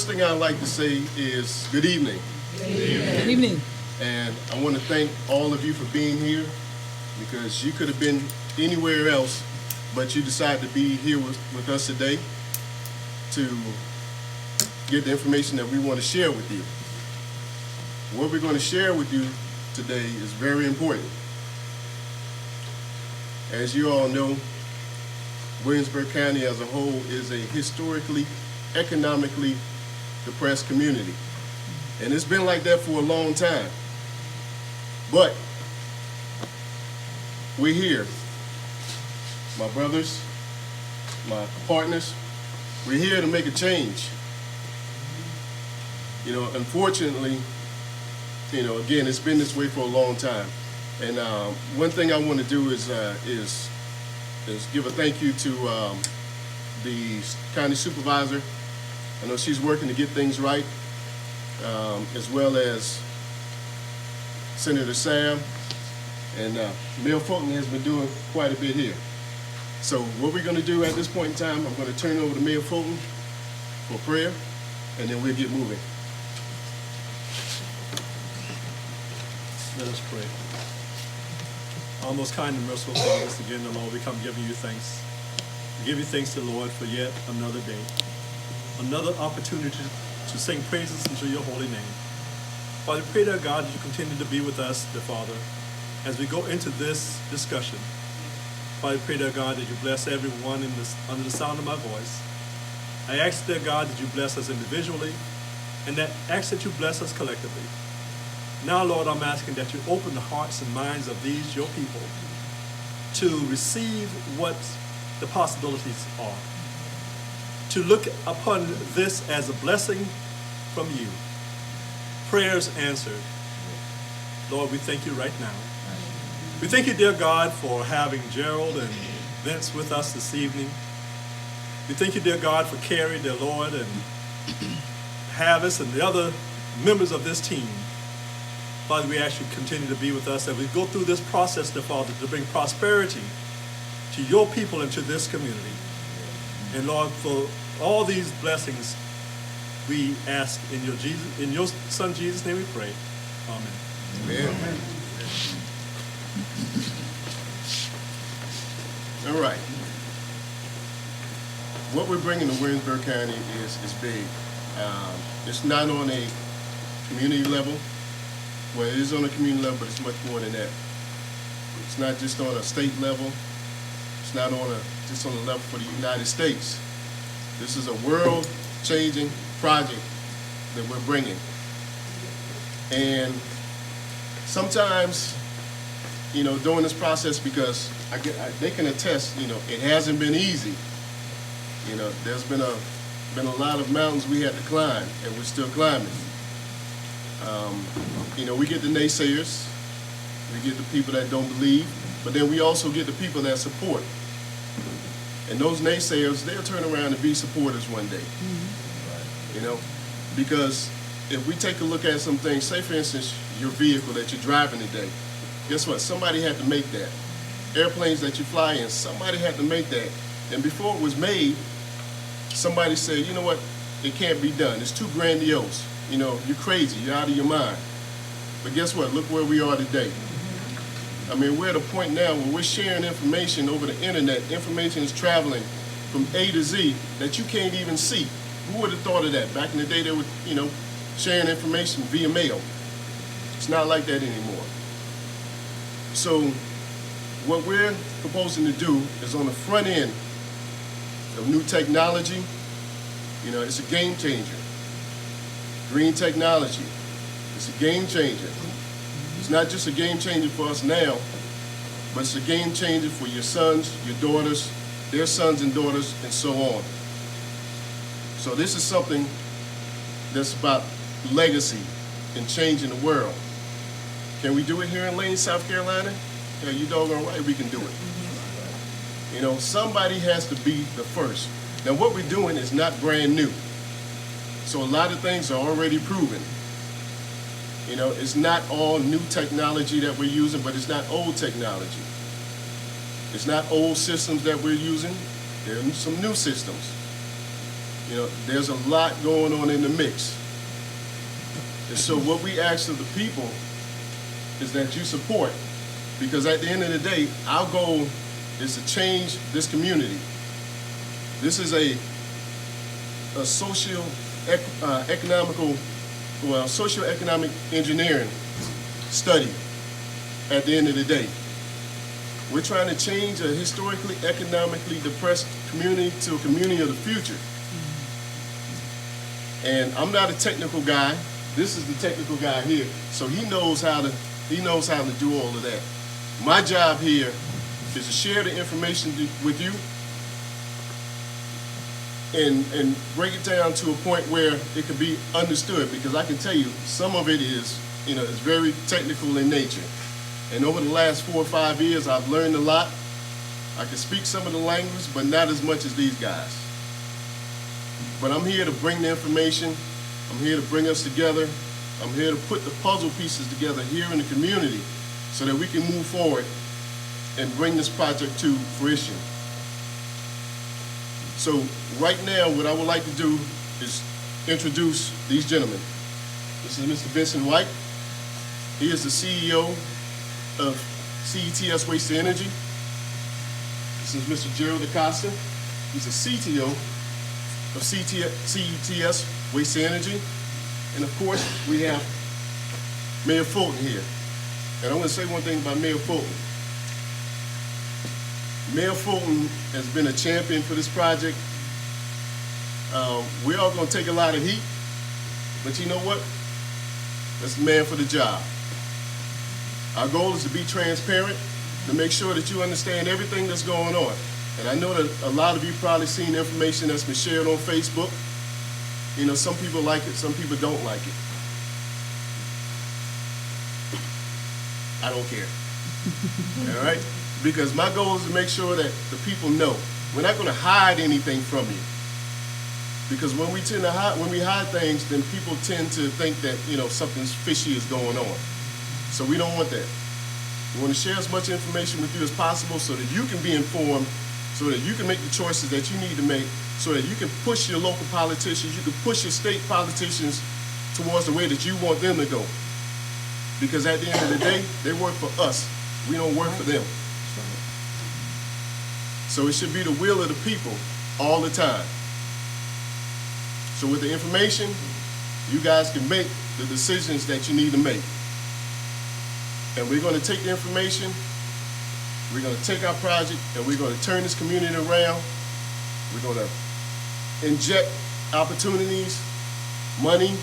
Thing I'd like to say is good evening. Good evening. And I want to thank all of you for being here, because you could have been anywhere else, but you decided to be here with us today to get the information that we want to share with you. What we're going to share with you today is very important. As you all know, Williamsburg County as a whole is a historically, economically depressed community. And it's been like that for a long time. But we're here. My brothers, my partners, we're here to make a change. Unfortunately, again, it's been this way for a long time. And one thing I want to do is give a thank you to the county supervisor. I know she's working to get things right, as well as Senator Sam, and Mayor Fulton has been doing quite a bit here. So what we're going to do at this point in time, I'm going to turn it over to Mayor Fulton for prayer, and then we'll get moving. Let us pray. Our most kind and merciful Father, again, the Lord, we come giving you thanks. We give you thanks, the Lord, for yet another day, another opportunity to sing praises into your holy name. Father, we pray, dear God, that you continue to be with us, dear Father, as we go into this discussion. Father, we pray, dear God, that you bless everyone under the sound of my voice. I ask, dear God, that you bless us individually, and that ask that you bless us collectively. Now, Lord, I'm asking that you open the hearts and minds of these, your people, to receive what the possibilities are, to look upon this as a blessing from you. Prayers answered. Lord, we thank you right now. We thank you, dear God, for having Gerald and Vince with us this evening. We thank you, dear God, for Carrie, dear Lord, and Havis and the other members of this team. Father, we ask you to continue to be with us as we go through this process, dear Father, to bring prosperity to your people and to this community. And Lord, for all these blessings, we ask in your Son Jesus' name we pray. Amen. Amen. Amen. All right. What we're bringing to Williamsburg County is big. It's not on a community level. Well, it is on a community level, but it's much more than that. It's not just on a state level. It's not just on a level for the United States. This is a world-changing project that we're bringing. And sometimes, during this process, because they can attest, it hasn't been easy. There's been a lot of mountains we had to climb, and we're still climbing. We get the naysayers, we get the people that don't believe, but then we also get the people that support. And those naysayers, they'll turn around and be supporters one day. Because if we take a look at some things, say for instance, your vehicle that you're driving today, guess what? Somebody had to make that. Airplanes that you fly in, somebody had to make that. And before it was made, somebody said, you know what? It can't be done. It's too grandiose. You're crazy. You're out of your mind. But guess what? Look where we are today. We're at a point now where we're sharing information over the internet. Information is traveling from A to Z that you can't even see. Who would have thought of that? Back in the day, they were, sharing information via mail. It's not like that anymore. So what we're proposing to do is on the front end of new technology, it's a game changer. Green technology, it's a game changer. It's not just a game changer for us now, but it's a game changer for your sons, your daughters, their sons and daughters, and so on. So this is something that's about legacy and changing the world. Can we do it here in Lane, South Carolina? Yeah, you doggone right we can do it. Somebody has to be the first. Now what we're doing is not brand new. So a lot of things are already proven. It's not all new technology that we're using, but it's not old technology. It's not old systems that we're using. There are some new systems. There's a lot going on in the mix. And so what we ask of the people is that you support, because at the end of the day, our goal is to change this community. This is a socioeconomic engineering study at the end of the day. We're trying to change a historically, economically depressed community to a community of the future. And I'm not a technical guy. This is the technical guy here, so he knows how to do all of that. My job here is to share the information with you and break it down to a point where it can be understood, because I can tell you some of it is very technical in nature. And over the last 4 or 5 years, I've learned a lot. I can speak some of the language, but not as much as these guys. But I'm here to bring the information. I'm here to bring us together. I'm here to put the puzzle pieces together here in the community so that we can move forward and bring this project to fruition. So right now, what I would like to do is introduce these gentlemen. This is Mr. Vincent White. He is the CEO of Cts Waste-to-Energy. This is Mr. Gerald Acosta. He's the CTO of Cts Waste-to-Energy. And of course, we have Mayor Fulton here. And I want to say one thing about Mayor Fulton. Mayor Fulton has been a champion for this project. We're all going to take a lot of heat, but you know what? That's the man for the job. Our goal is to be transparent, to make sure that you understand everything that's going on. And I know that a lot of you probably seen information that's been shared on Facebook. Some people like it, some people don't like it. I don't care. All right? Because my goal is to make sure that the people know. We're not going to hide anything from you. Because when we hide things, then people tend to think that, something fishy is going on. So we don't want that. We want to share as much information with you as possible so that you can be informed, so that you can make the choices that you need to make, so that you can push your local politicians, you can push your state politicians towards the way that you want them to go. Because at the end of the day, they work for us. We don't work for them. So it should be the will of the people all the time. So with the information, you guys can make the decisions that you need to make. And we're going to take the information, we're going to take our project, and we're going to turn this community around. We're going to inject opportunities, money,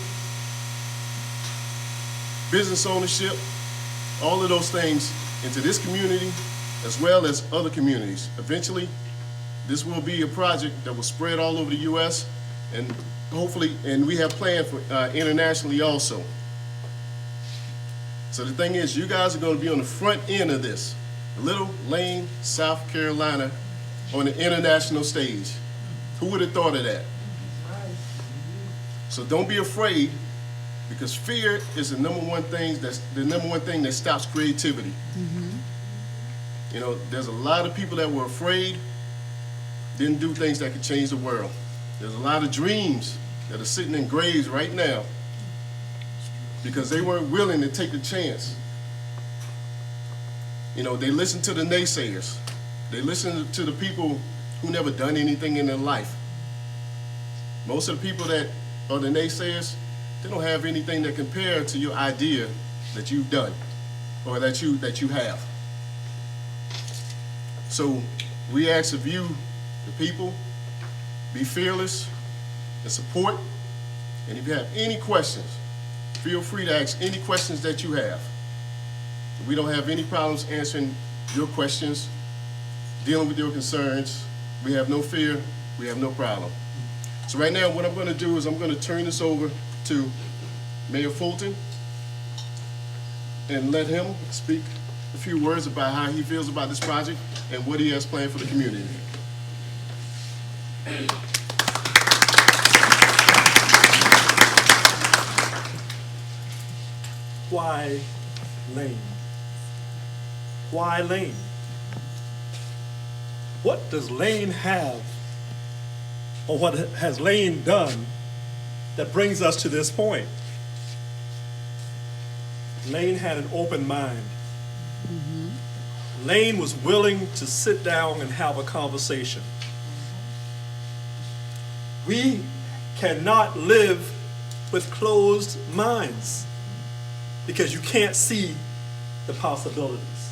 business ownership, all of those things into this community as well as other communities. Eventually, this will be a project that will spread all over the U.S. and hopefully, and we have planned for internationally also. So the thing is, you guys are going to be on the front end of this. Little Lane, South Carolina, on the international stage. Who would have thought of that? So don't be afraid, because fear is the number one thing that stops creativity. There's a lot of people that were afraid, didn't do things that could change the world. There's a lot of dreams that are sitting in graves right now because they weren't willing to take the chance. They listen to the naysayers. They listen to the people who never done anything in their life. Most of the people that are the naysayers, they don't have anything that compare to your idea that you've done or that you have. So we ask of you, the people, be fearless and support. And if you have any questions, feel free to ask any questions that you have. We don't have any problems answering your questions, dealing with your concerns. We have no fear. We have no problem. So right now, what I'm going to do is I'm going to turn this over to Mayor Fulton and let him speak a few words about how he feels about this project and what he has planned for the community. Why Lane? Why Lane? What does Lane have or what has Lane done that brings us to this point. Lane had an open mind. Lane was willing to sit down and have a conversation. We cannot live with closed minds because you can't see the possibilities.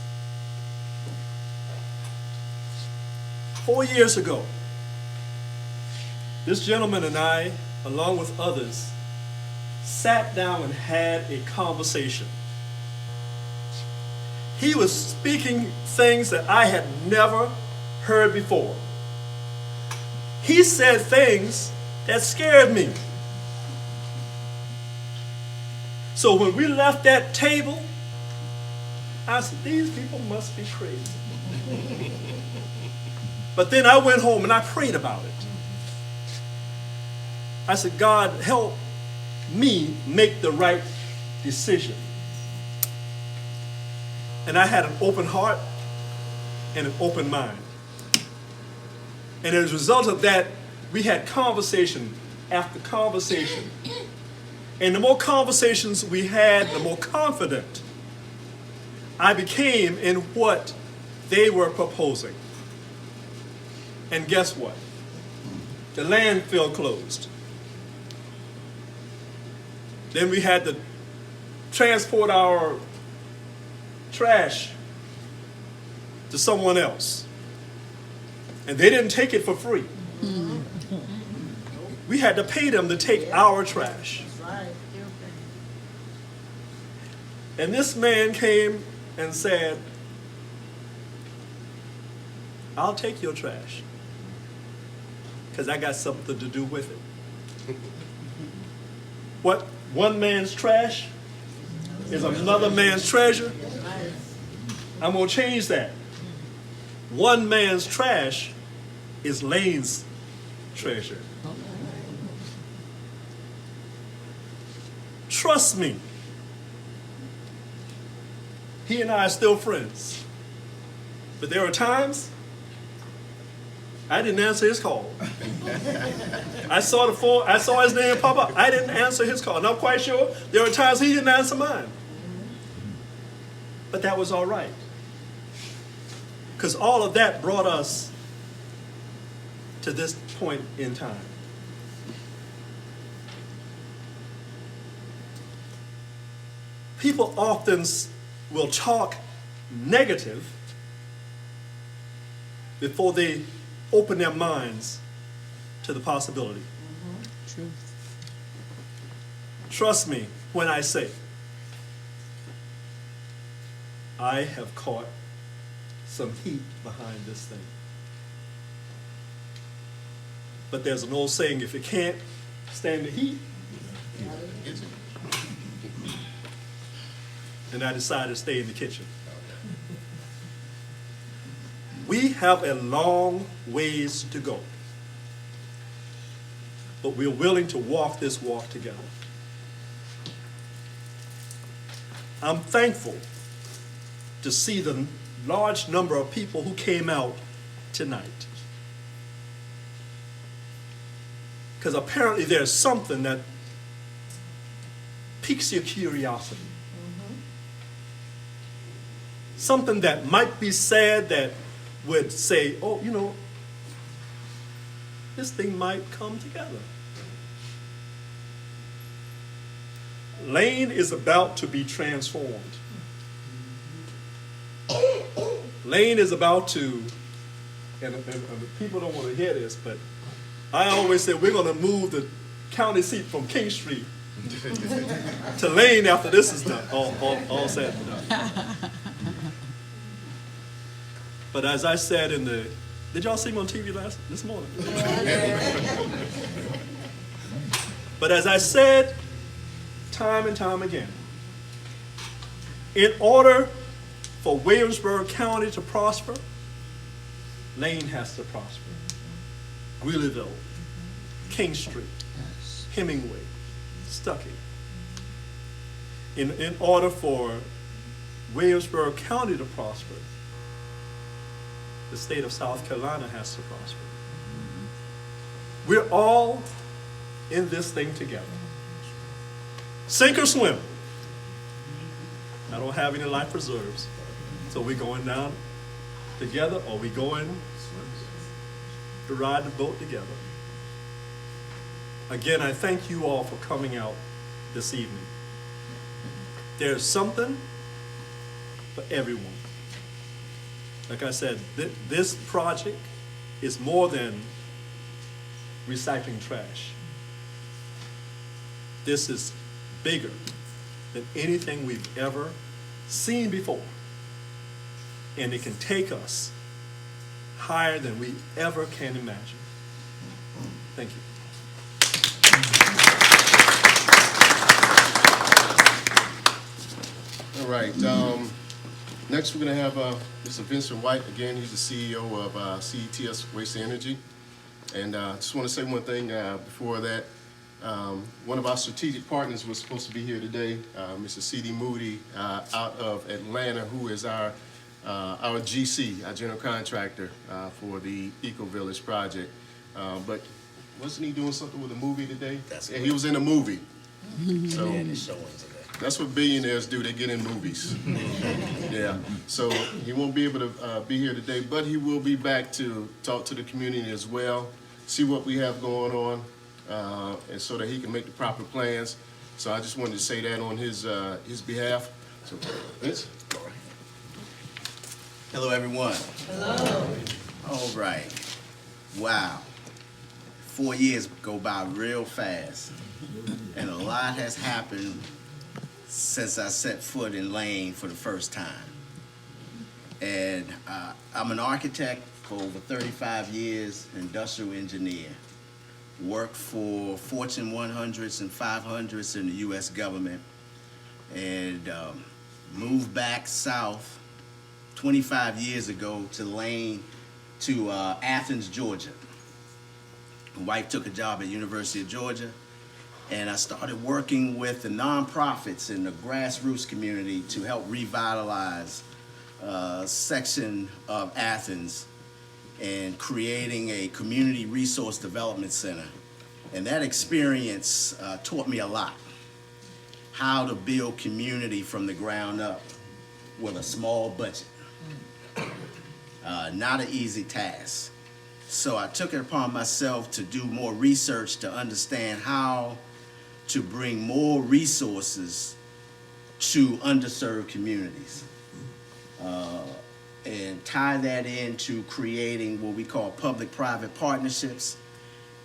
4 years ago, this gentleman and I, along with others, sat down and had a conversation. He was speaking things that I had never heard before. He said things that scared me. So when we left that table, I said, these people must be crazy. But then I went home and I prayed about it. I said, God, help me make the right decision. And I had an open heart and an open mind. And as a result of that, we had conversation after conversation. And the more conversations we had, the more confident I became in what they were proposing. And guess what? The landfill closed. Then we had to transport our trash to someone else. And they didn't take it for free. We had to pay them to take our trash. And this man came and said, I'll take your trash because I got something to do with it. What one man's trash is another man's treasure. I'm going to change that. One man's trash is Lane's treasure. Trust me. He and I are still friends. But there are times I didn't answer his call. I saw the phone, I saw his name pop up. I didn't answer his call. And I'm quite sure there were times he didn't answer mine. But that was all right. Because all of that brought us to this point in time. People often will talk negative before they open their minds to the possibility. Truth. Trust me when I say, I have caught some heat behind this thing. But there's an old saying, if you can't stand the heat, and I decided to stay in the kitchen. We have a long ways to go, but we're willing to walk this walk together. I'm thankful to see the large number of people who came out tonight. Because apparently there's something that piques your curiosity. Something that might be said that would say, oh, you know, this thing might come together. Lane is about to be transformed. Lane is about to, and people don't want to hear this, but I always say we're going to move the county seat from King Street to Lane after this is done, all said and done. But as I said did y'all see me on TV this morning? But as I said time and time again, in order for Williamsburg County to prosper, Lane has to prosper. Greeleyville, King Street, Hemingway, Stuckey. In order for Williamsburg County to prosper, the state of South Carolina has to prosper. We're all in this thing together. Sink or swim. I don't have any life preserves. So we're going down together, or we going to ride the boat together. Again, I thank you all for coming out this evening. There's something for everyone. Like I said, this project is more than recycling trash. This is bigger than anything we've ever seen before. And it can take us higher than we ever can imagine. Thank you. All right. Next, we're going to have Mr. Vincent White. Again, he's the CEO of Cts Waste-to-Energy. And I just want to say one thing before that. One of our strategic partners was supposed to be here today, Mr. C.D. Moody out of Atlanta, who is our GC, our general contractor for the Eco Village project. But wasn't he doing something with a movie today? Yeah, he was in a movie. So that's what billionaires do. They get in movies. Yeah. So he won't be able to be here today, but he will be back to talk to the community as well, see what we have going on, and so that he can make the proper plans. So I just wanted to say that on his behalf. So, Vince? Hello, everyone. Hello. All right. Wow. 4 years go by real fast, and a lot has happened since I set foot in Lane for the first time. And I'm an architect for over 35 years, industrial engineer. Worked for Fortune 100s and 500s in the U.S. government, and moved back south 25 years ago to Athens, Georgia. My wife took a job at University of Georgia, and I started working with the nonprofits in the grassroots community to help revitalize a section of Athens and creating a community resource development center. And that experience taught me a lot. How to build community from the ground up with a small budget. Not an easy task. So I took it upon myself to do more research to understand how to bring more resources to underserved communities. And tie that into creating what we call public-private partnerships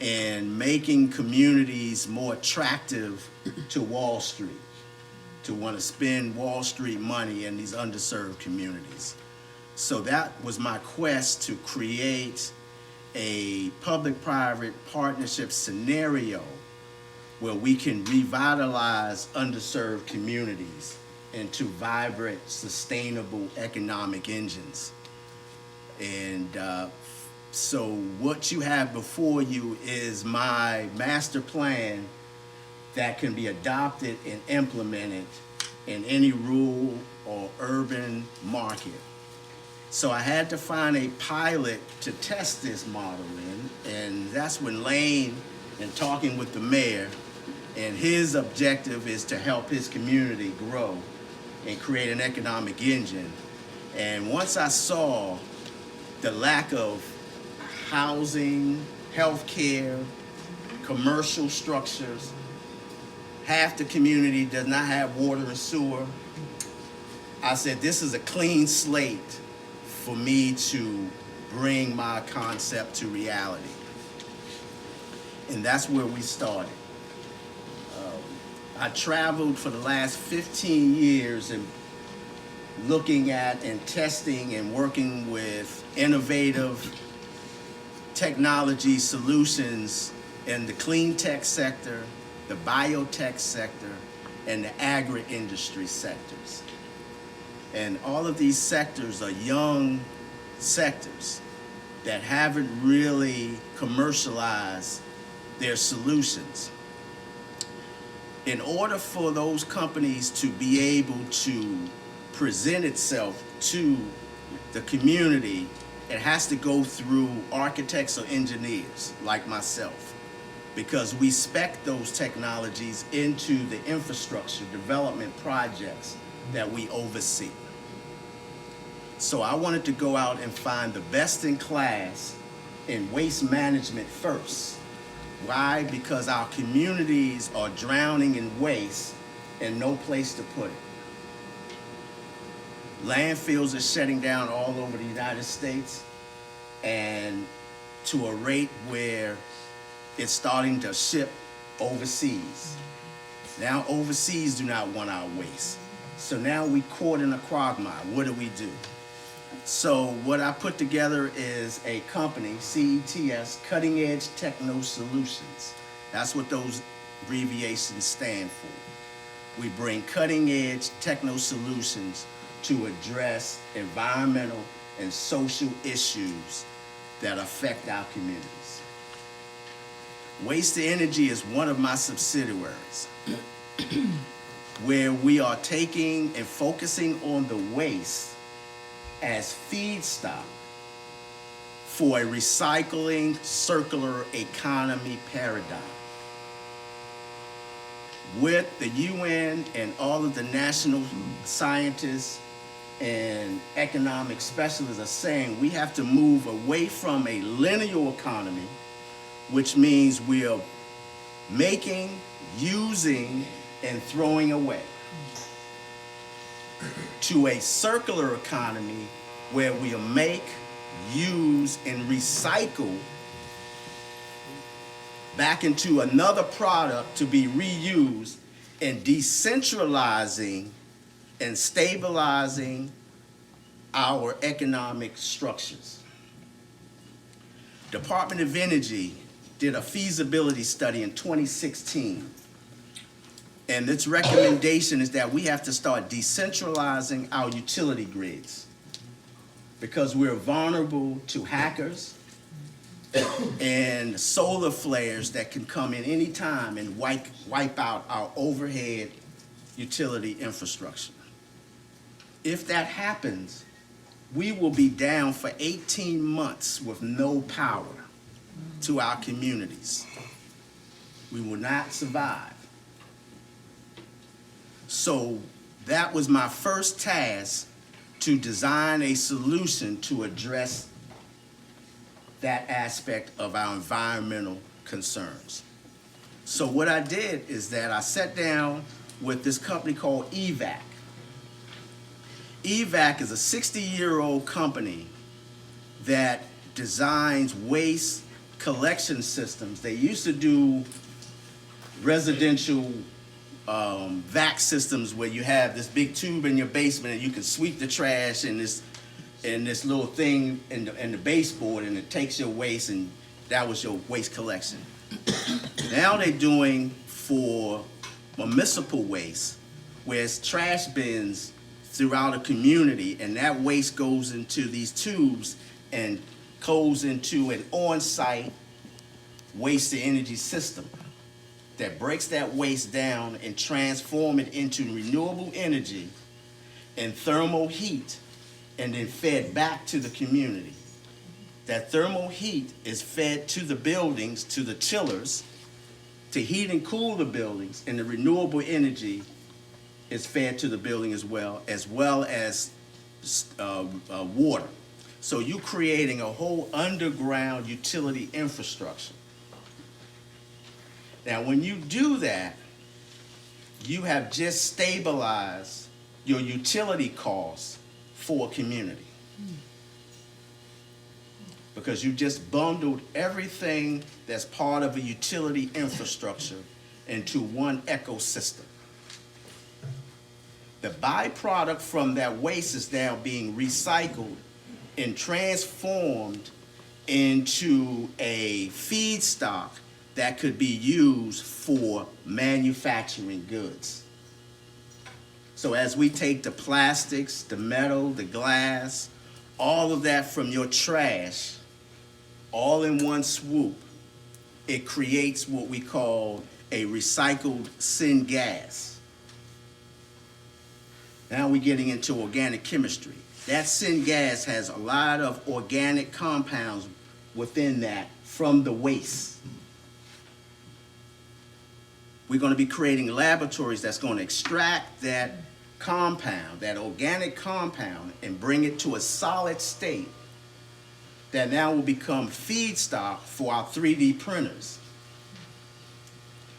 and making communities more attractive to Wall Street, to want to spend Wall Street money in these underserved communities. So that was my quest, to create a public-private partnership scenario where we can revitalize underserved communities into vibrant, sustainable economic engines. And so what you have before you is my master plan that can be adopted and implemented in any rural or urban market. So I had to find a pilot to test this model in, and that's when Lane, and talking with the mayor, and his objective is to help his community grow and create an economic engine. And once I saw the lack of housing, healthcare, commercial structures, half the community does not have water and sewer, I said, this is a clean slate for me to bring my concept to reality. And that's where we started. I traveled for the last 15 years and looking at and testing and working with innovative technology solutions in the clean tech sector, the biotech sector, and the agri-industry sectors. And all of these sectors are young sectors that haven't really commercialized their solutions. In order for those companies to be able to present itself to the community, it has to go through architects or engineers like myself. because we spec those technologies into the infrastructure development projects that we oversee. So I wanted to go out and find the best in class in waste management first. Why? Because our communities are drowning in waste and no place to put it. Landfills are shutting down all over the United States, and to a rate where it's starting to ship overseas. Now overseas do not want our waste. So now we caught in a quagmire. What do? So what I put together is a company, CETS, Cutting Edge Techno Solutions. That's what those abbreviations stand for. We bring cutting edge techno solutions to address environmental and social issues that affect our communities. Waste-to-Energy is one of my subsidiaries where we are taking and focusing on the waste as feedstock for a recycling circular economy paradigm. With the UN and all of the national scientists and economic specialists are saying we have to move away from a linear economy, which means we are making, using, and throwing away, to a circular economy where we make, use, and recycle back into another product to be reused, and decentralizing and stabilizing our economic structures. Department of Energy did a feasibility study in 2016. And its recommendation is that we have to start decentralizing our utility grids because we're vulnerable to hackers and solar flares that can come in any time and wipe out our overhead utility infrastructure. If that happens, we will be down for 18 months with no power to our communities. We will not survive. So that was my first task, to design a solution to address that aspect of our environmental concerns. So what I did is that I sat down with this company called EVAC. EVAC is a 60-year-old company that designs waste collection systems. They used to do residential vac systems where you have this big tube in your basement and you can sweep the trash in this little thing in the baseboard, and it takes your waste, and that was your waste collection. Now they're doing for municipal waste, where it's trash bins throughout a community, and that waste goes into these tubes and goes into an on-site waste-to-energy system that breaks that waste down and transform it into renewable energy and thermal heat, and then fed back to the community. That thermal heat is fed to the buildings, to the chillers, to heat and cool the buildings, and the renewable energy is fed to the building as well as water. So you're creating a whole underground utility infrastructure. Now, when you do that, you have just stabilized your utility costs for a community. Because you just bundled everything that's part of a utility infrastructure into one ecosystem. The byproduct from that waste is now being recycled and transformed into a feedstock that could be used for manufacturing goods. So as we take the plastics, the metal, the glass, all of that from your trash, all in one swoop, it creates what we call a recycled syngas. Now we're getting into organic chemistry. That syngas has a lot of organic compounds within that from the waste. We're going to be creating laboratories that's going to extract that compound, that organic compound, and bring it to a solid state that now will become feedstock for our 3D printers.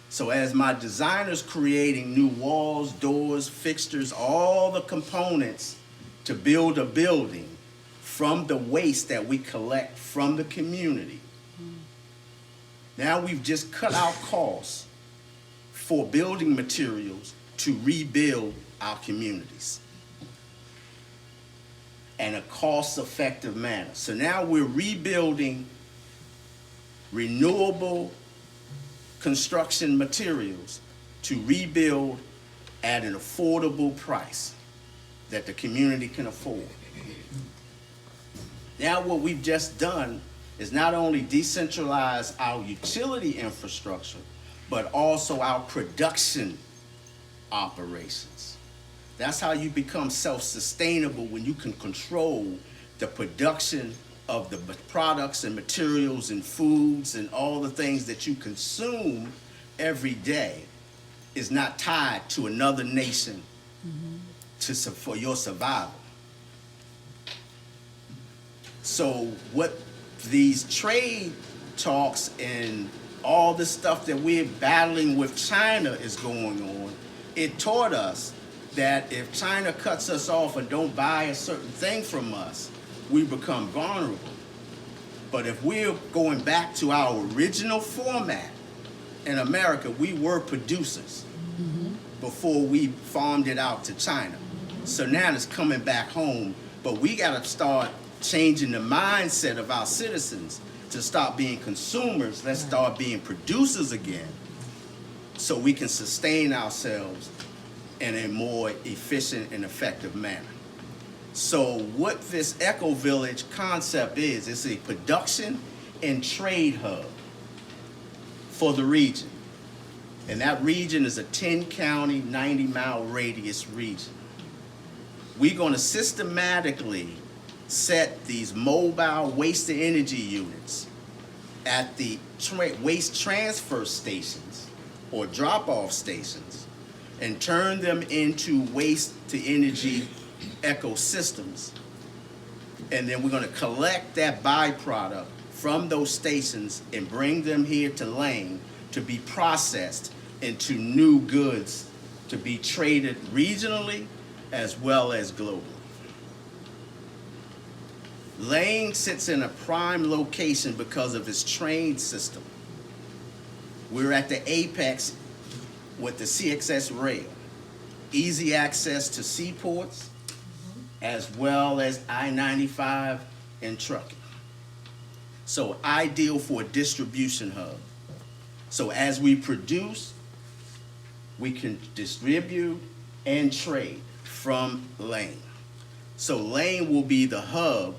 So as my designer's creating new walls, doors, fixtures, all the components to build a building from the waste that we collect from the community, now we've just cut our costs for building materials to rebuild our communities in a cost-effective manner. So now we're rebuilding renewable construction materials to rebuild at an affordable price that the community can afford. Now what we've just done is not only decentralize our utility infrastructure, but also our production operations. That's how you become self-sustainable, when you can control the production of the products and materials and foods and all the things that you consume every day is not tied to another nation for your survival. So what these trade talks and all the stuff that we're battling with China is going on, it taught us that if China cuts us off and don't buy a certain thing from us, we become vulnerable. But if we're going back to our original format in America, we were producers before we farmed it out to China. So now it's coming back home, but we got to start changing the mindset of our citizens to stop being consumers. Let's start being producers again so we can sustain ourselves in a more efficient and effective manner. So what this Eco Village concept is, it's a production and trade hub for the region. And that region is a 10-county, 90-mile radius region. We're going to systematically set these mobile waste-to-energy units at the waste transfer stations or drop-off stations and turn them into waste-to-energy ecosystems. And then we're going to collect that byproduct from those stations and bring them here to Lane to be processed into new goods to be traded regionally as well as globally. Lane sits in a prime location because of its train system. We're at the apex with the CXS rail. Easy access to seaports as well as I-95 and trucking. So ideal for a distribution hub. So as we produce, we can distribute and trade from Lane. So Lane will be the hub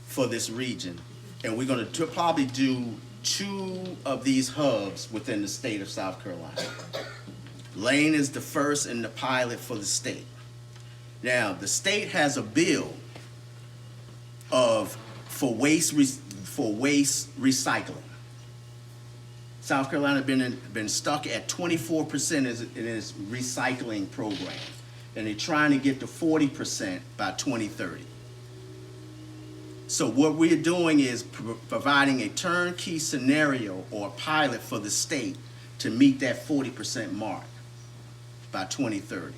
for this region, and we're going to probably do 2 of these hubs within the state of South Carolina. Lane is the first in the pilot for the state. Now, the state has a bill for waste recycling. South Carolina been stuck at 24% in its recycling program, and they're trying to get to 40% by 2030. So what we're doing is providing a turnkey scenario or a pilot for the state to meet that 40% mark by 2030.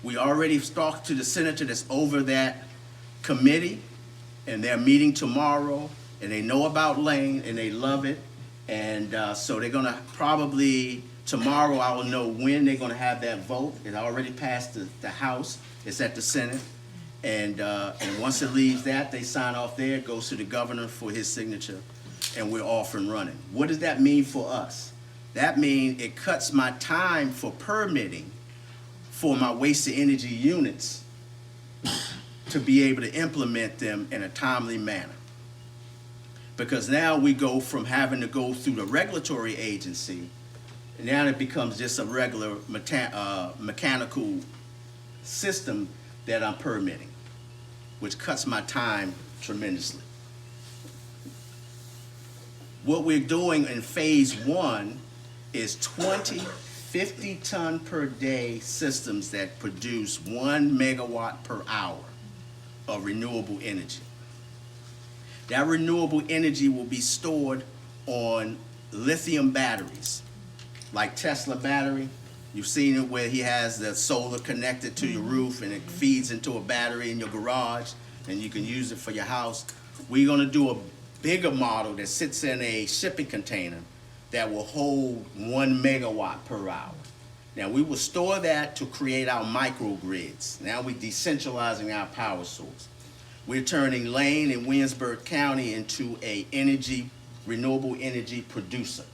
We already talked to the senator that's over that committee, and they're meeting tomorrow, and they know about Lane, and they love it. And so they're gonna probably, tomorrow I will know when they're gonna have that vote. It already passed the House, it's at the Senate. And once it leaves that, they sign off there, it goes to the governor for his signature, and we're off and running. What does that mean for us? That means it cuts my time for permitting for my waste-to-energy units to be able to implement them in a timely manner. Because now we go from having to go through the regulatory agency, and now it becomes just a regular mechanical system that I'm permitting, which cuts my time tremendously. What we're doing in phase 1 is 20 50-ton per day systems that produce 1 megawatt per hour of renewable energy. That renewable energy will be stored on lithium batteries, like Tesla battery. You've seen it where he has the solar connected to your roof and it feeds into a battery in your garage and you can use it for your house. We're gonna do a bigger model that sits in a shipping container that will hold 1 megawatt per hour. Now we will store that to create our microgrids. Now we're decentralizing our power source. We're turning Lane and Williamsburg County into a renewable energy producer.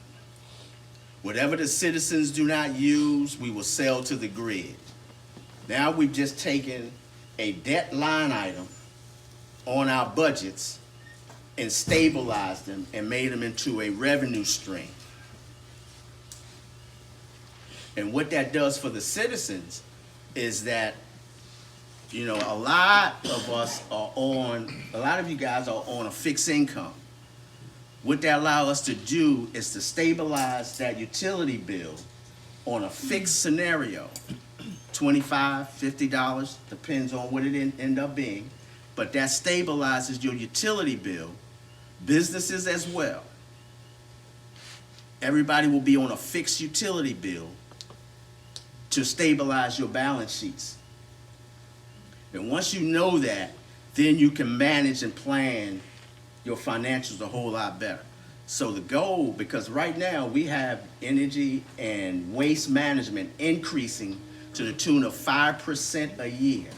Whatever the citizens do not use, we will sell to the grid. Now we've just taken a debt line item on our budgets and stabilized them and made them into a revenue stream. And what that does for the citizens is that, you know, a lot of you guys are on a fixed income. What that allows us to do is to stabilize that utility bill on a fixed scenario, $25, $50, depends on what it end up being, but that stabilizes your utility bill, businesses as well. Everybody will be on a fixed utility bill to stabilize your balance sheets. And once you know that, then you can manage and plan your financials a whole lot better. So the goal, because right now we have energy and waste management increasing to the tune of 5% a year.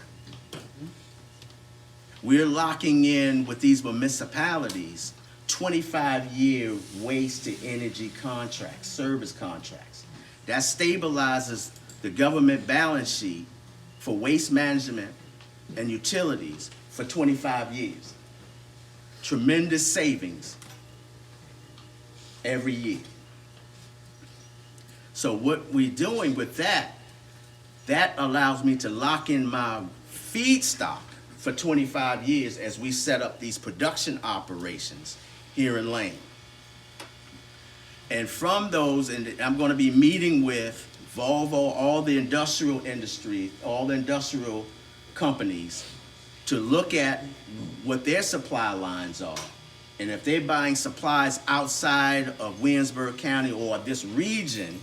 We're locking in with these municipalities 25-year waste-to-energy contracts, service contracts. That stabilizes the government balance sheet for waste management and utilities for 25 years. Tremendous savings every year. So what we're doing with that allows me to lock in my feedstock for 25 years as we set up these production operations here in Lane. And from those, and I'm going to be meeting with Volvo, all the industrial industry, all the industrial companies to look at what their supply lines are. And if they're buying supplies outside of Williamsburg County or this region,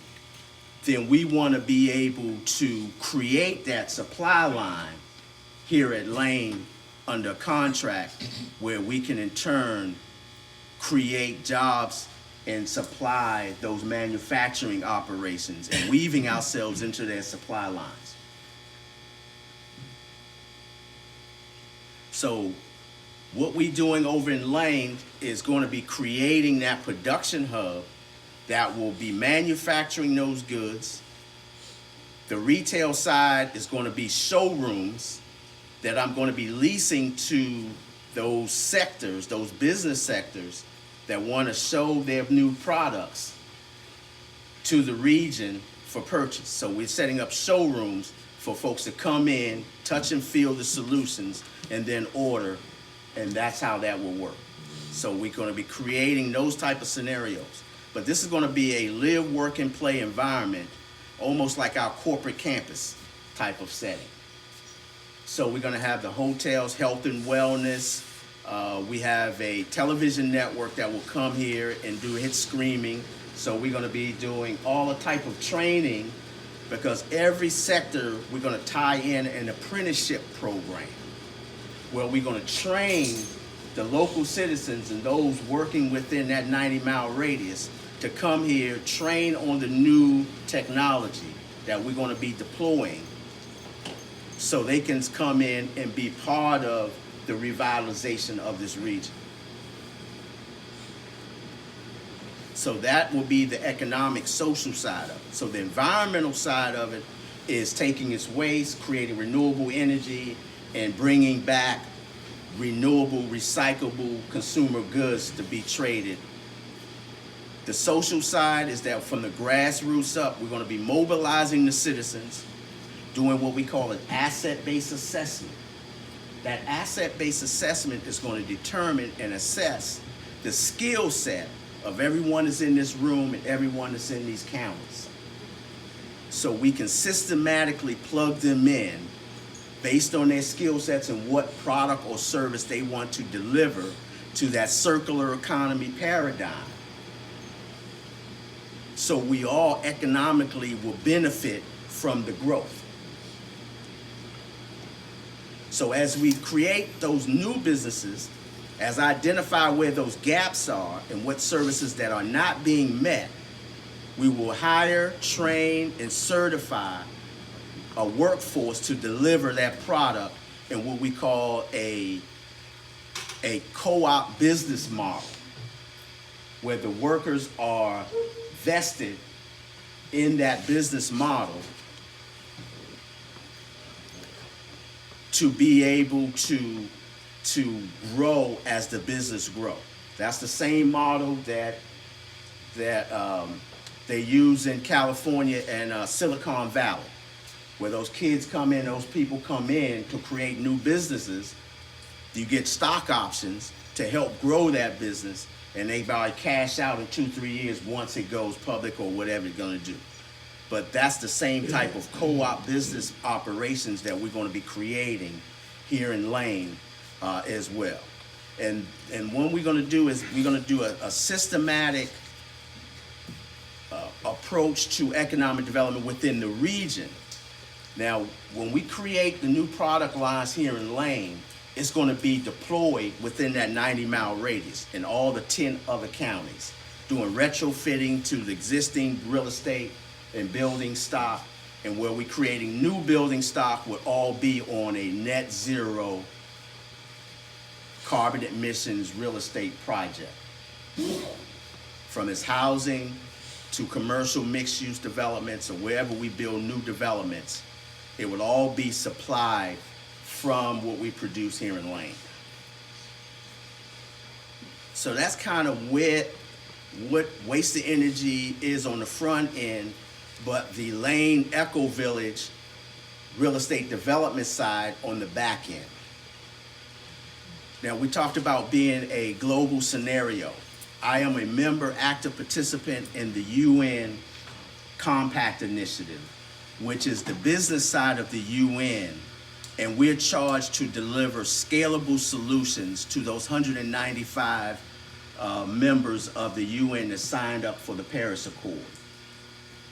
then we want to be able to create that supply line here at Lane under contract where we can in turn create jobs and supply those manufacturing operations and weaving ourselves into their supply lines. So what we're doing over in Lane is going to be creating that production hub that will be manufacturing those goods. The retail side is going to be showrooms that I'm going to be leasing to those sectors, those business sectors that want to show their new products to the region for purchase. So we're setting up showrooms for folks to come in, touch and feel the solutions, and then order, and that's how that will work. So we're going to be creating those type of scenarios. But this is going to be a live, work, and play environment, almost like our corporate campus type of setting. So we're going to have the hotels, health and wellness. We have a television network that will come here and do hit screaming. So we're going to be doing all the type of training because every sector we're going to tie in an apprenticeship program where we're going to train the local citizens and those working within that 90-mile radius to come here, train on the new technology that we're going to be deploying so they can come in and be part of the revitalization of this region. So that will be the economic, social side of it. So the environmental side of it is taking its waste, creating renewable energy, and bringing back renewable, recyclable consumer goods to be traded. The social side is that from the grassroots up, we're going to be mobilizing the citizens, doing what we call an asset-based assessment. That asset-based assessment is going to determine and assess the skill set of everyone that's in this room and everyone that's in these counties. So we can systematically plug them in based on their skill sets and what product or service they want to deliver to that circular economy paradigm. So we all economically will benefit from the growth. So as we create those new businesses, as I identify where those gaps are and what services that are not being met, we will hire, train, and certify a workforce to deliver that product in what we call a co-op business model, where the workers are vested in that business model to be able to grow as the business grow. That's the same model that they use in California and Silicon Valley, where those kids come in, those people come in to create new businesses. You get stock options to help grow that business, and they buy cash out in 2-3 years once it goes public or whatever it's going to do. But that's the same type of co-op business operations that we're going to be creating here in Lane as well. And what we're going to do is we're going to do a systematic approach to economic development within the region. Now, when we create the new product lines here in Lane, it's going to be deployed within that 90-mile radius in all the 10 other counties, doing retrofitting to the existing real estate and building stock, and where we're creating new building stock would all be on a net zero carbon emissions real estate project. From its housing to commercial mixed-use developments or wherever we build new developments, it would all be supplied from what we produce here in Lane. So that's kind of what Waste-to-Energy is on the front end, but the Lane Eco Village real estate development side on the back end. Now, we talked about being a global scenario. I am a member, active participant in the UN Compact Initiative, which is the business side of the UN, and we're charged to deliver scalable solutions to those 195 members of the UN that signed up for the Paris Accord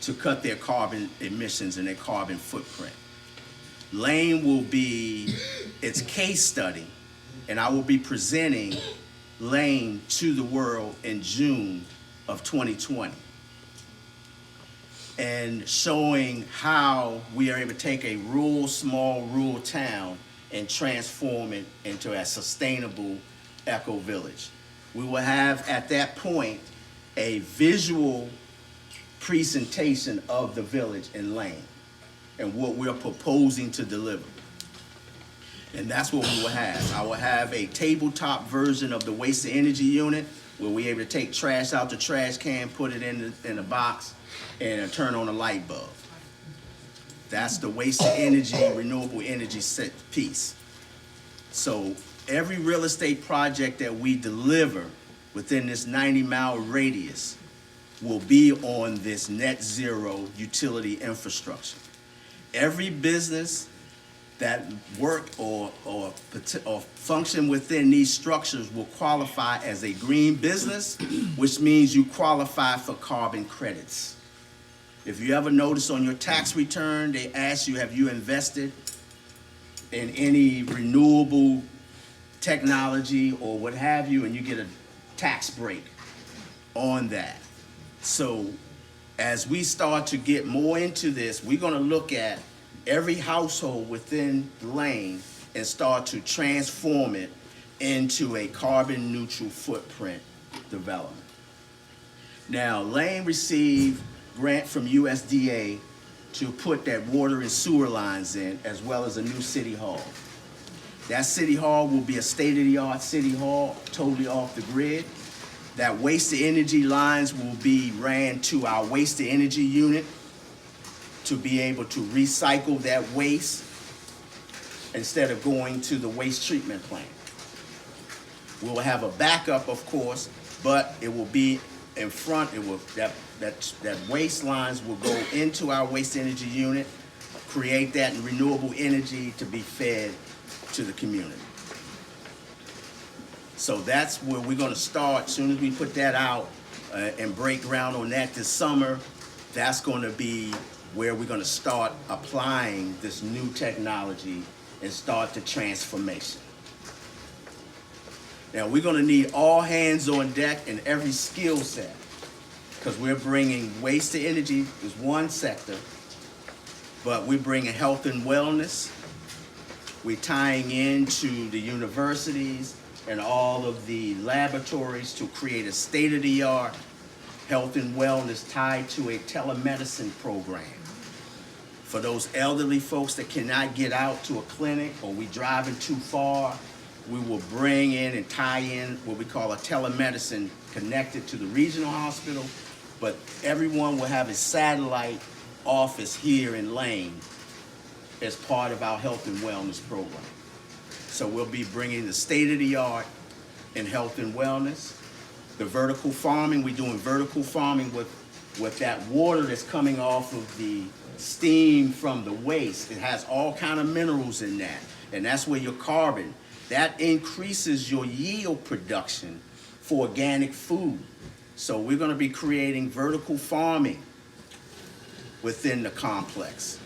to cut their carbon emissions and their carbon footprint. Lane will be its case study, and I will be presenting Lane to the world in June of 2020 and showing how we are able to take a small rural town and transform it into a sustainable eco village. We will have at that point a visual presentation of the village in Lane and what we're proposing to deliver. And that's what we will have. I will have a tabletop version of the Waste-to-Energy unit where we're able to take trash out the trash can, put it in a box, and turn on a light bulb. That's the Waste-to-Energy, renewable energy set piece. So every real estate project that we deliver within this 90-mile radius will be on this net zero utility infrastructure. Every business that work or function within these structures will qualify as a green business, which means you qualify for carbon credits. If you ever notice on your tax return, they ask you, have you invested in any renewable technology or what have you, and you get a tax break on that. So as we start to get more into this, we're going to look at every household within the Lane and start to transform it into a carbon neutral footprint development. Now, Lane received grant from USDA to put that water and sewer lines in, as well as a new city hall. That city hall will be a state-of-the-art city hall, totally off the grid. That waste-to-energy lines will be ran to our waste-to-energy unit to be able to recycle that waste instead of going to the waste treatment plant. We'll have a backup, of course, but it will be in front, it will, that waste lines will go into our waste energy unit, create that renewable energy to be fed to the community. So that's where we're gonna start. As soon as we put that out and break ground on that this summer, that's gonna be where we're gonna start applying this new technology and start the transformation. Now, we're gonna need all hands on deck in every skill set, because we're bringing waste to energy is one sector, but we're bringing health and wellness. We're tying into the universities and all of the laboratories to create a state-of-the-art health and wellness tied to a telemedicine program. For those elderly folks that cannot get out to a clinic or we driving too far, we will bring in and tie in what we call a telemedicine connected to the regional hospital, but everyone will have a satellite office here in Lane as part of our health and wellness program. So we'll be bringing the state-of-the-art in health and wellness. The vertical farming, we're doing vertical farming with that water that's coming off of the steam from the waste. It has all kind of minerals in that, and that's where your carbon, that increases your yield production for organic food. So we're gonna be creating vertical farming within the complex.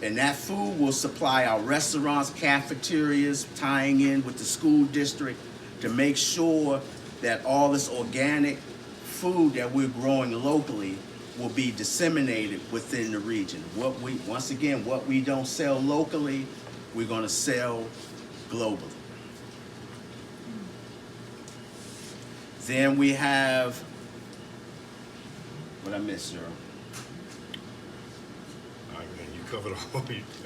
And that food will supply our restaurants, cafeterias, tying in with the school district to make sure that all this organic food that we're growing locally will be disseminated within the region. Once again, what we don't sell locally, we're gonna sell globally. Then we have, what I missed, Cheryl? You covered all.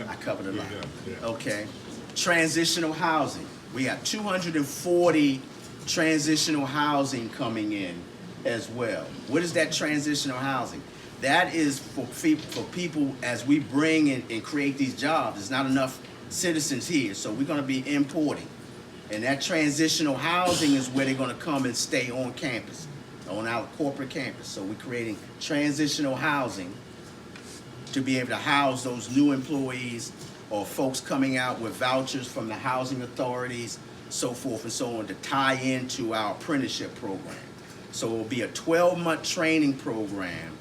I covered a lot. Yeah. Okay. Transitional housing. We have 240 transitional housing coming in as well. What is that transitional housing? That is for people as we bring in and create these jobs. There's not enough citizens here, so we're going to be importing. And that transitional housing is where they're going to come and stay on campus, on our corporate campus. So we're creating transitional housing to be able to house those new employees or folks coming out with vouchers from the housing authorities, so forth and so on, to tie into our apprenticeship program. So it will be a 12-month training program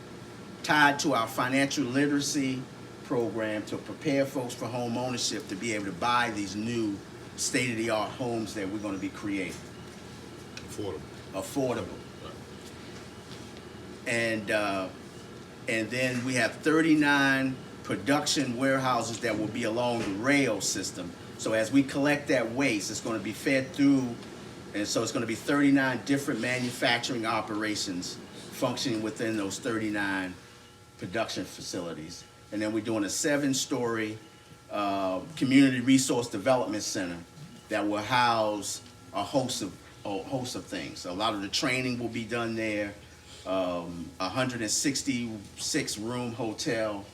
tied to our financial literacy program to prepare folks for home ownership to be able to buy these new state-of-the-art homes that we're going to be creating. Affordable. Right. And then we have 39 production warehouses that will be along the rail system. So as we collect that waste, it's going to be fed through, and so it's going to be 39 different manufacturing operations functioning within those 39 production facilities. And then we're doing a 7-story community resource development center that will house a host of things. A lot of the training will be done there. 166 room hotel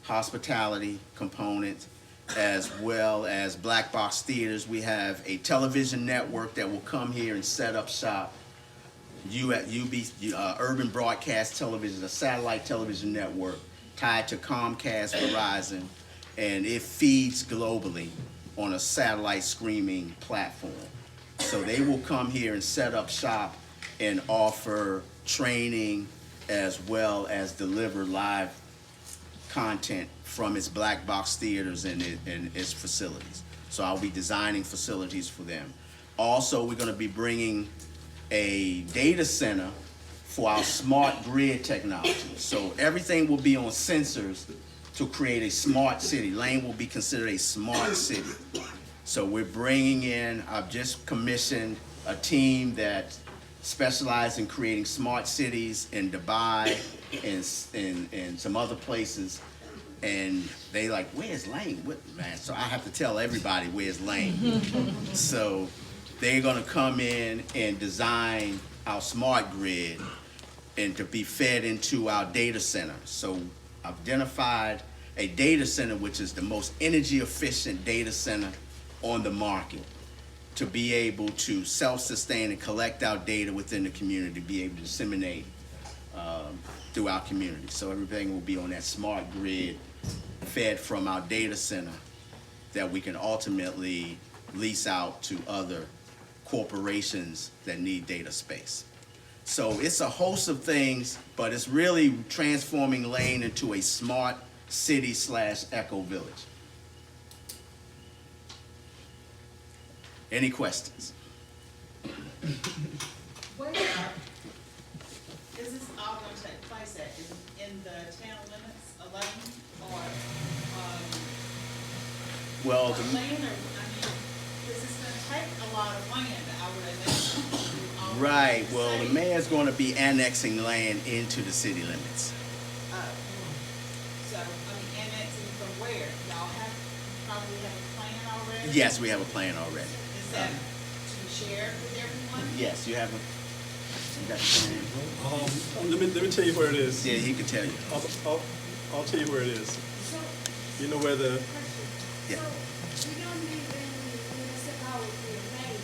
hospitality component, as well as black box theaters. We have a television network that will come here and set up shop. Urban Broadcast Television, a satellite television network tied to Comcast, Verizon, and it feeds globally on a satellite streaming platform. So they will come here and set up shop and offer training as well as deliver live content from its black box theaters and its facilities. So I'll be designing facilities for them. Also, we're going to be bringing a data center for our smart grid technology. So everything will be on sensors to create a smart city. Lane will be considered a smart city. So we're bringing in, I've just commissioned a team that specializes in creating smart cities in Dubai and some other places. And they like, where's Lane? Man, so I have to tell everybody where's Lane. So they're gonna come in and design our smart grid and to be fed into our data center. So I've identified a data center which is the most energy efficient data center on the market. to be able to self-sustain and collect our data within the community, to be able to disseminate through our community. So everything will be on that smart grid fed from our data center that we can ultimately lease out to other corporations that need data space. So it's a host of things, but it's really transforming Lane into a smart city / eco village. Any questions? Where is this all going to take place at? In the town limits alone, or Well, land, or, I mean, this is going to take a lot of land, I would imagine. right, well, the mayor's going to be annexing land into the city limits. So, I mean, annexing from where? Y'all probably have a plan already? Yes, we have a plan already. Is that to be shared with everyone? Yes, you got the plan? Let me tell you where it is. Yeah, he can tell you. I'll tell you where it is. So, You know where the, Yeah. so we don't live in municipality lane,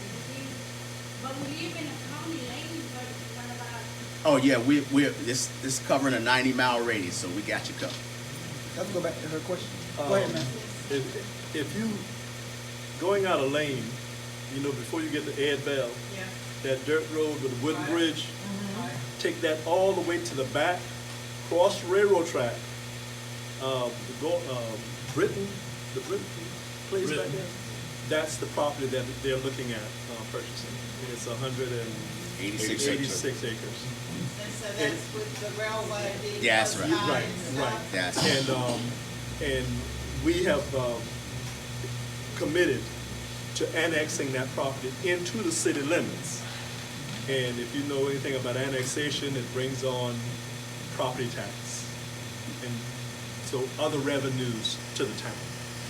but we live in a county lane, but what about? Oh, yeah, we're this covering a 90-mile radius, so we got you covered. Let's go back to her question. Go ahead, ma'am. if you, going out a lane, you know, before you get to Ed Bell, Yeah. that dirt road with the wooden Right. bridge, Right. take that all the way to the back, cross the railroad track, Britain, the Britain place back there, that's the property that they're looking at purchasing. It's 86 186 acres. And so that's with the railway being Yeah, that's close right. by Right, and right. stuff? That's And we have committed to annexing that property into the city limits. And if you know anything about annexation, it brings on property tax and so other revenues to the town.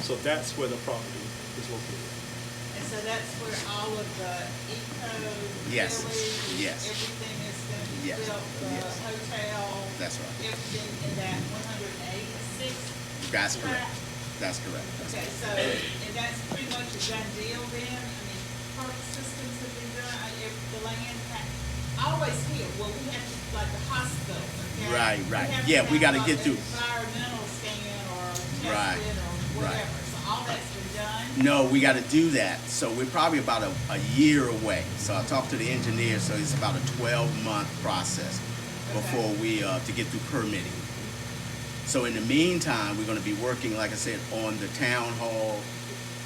So that's where the property is located. And so that's where all of the eco Yes, village, yes. everything is going to be Yes, built, the yes. hotel. That's right. Everything in that 186 That's correct. tract. That's correct. Okay, so, and that's pretty much a done deal then? I mean, park systems have been done, if the land, I always hear, well, we have to, like the hospital, okay? Right, right. have to Yeah, we have gotta get an through. environmental scan or Right, test it or right. whatever, so all that's been done? No, we got to do that. So we're probably about a year away. So I talked to the engineer, so it's about a 12-month process before we, to get through permitting. So in the meantime, we're going to be working, like I said, on the town hall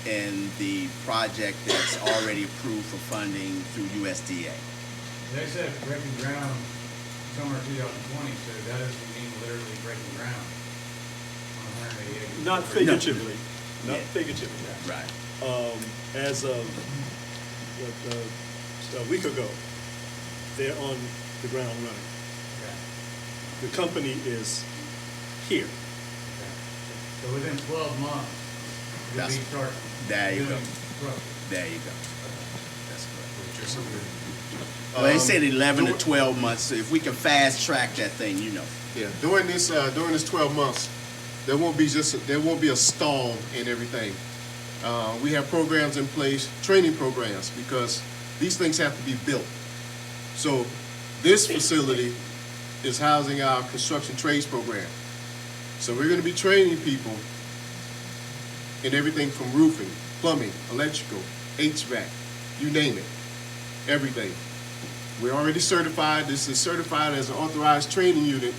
and the project that's already approved for funding through USDA. They said breaking ground summer 2020, so that doesn't mean literally breaking ground on 188 acres. Not figuratively, not Yeah. figuratively. Right. As of a week ago, they're on the ground running. Okay. The company is here. Okay. So within 12 months, you'll That's- be start there you doing go. construction. There you go. That's correct. Um, Well, they said 11 to 12 months. So if we can fast track that thing, you know. Yeah, during this 12 months, there won't be a stall in everything. We have programs in place, training programs, because these things have to be built. So this facility is housing our construction trades program. So we're going to be training people in everything from roofing, plumbing, electrical, HVAC, you name it, everything. We're already certified. This is certified as an authorized training unit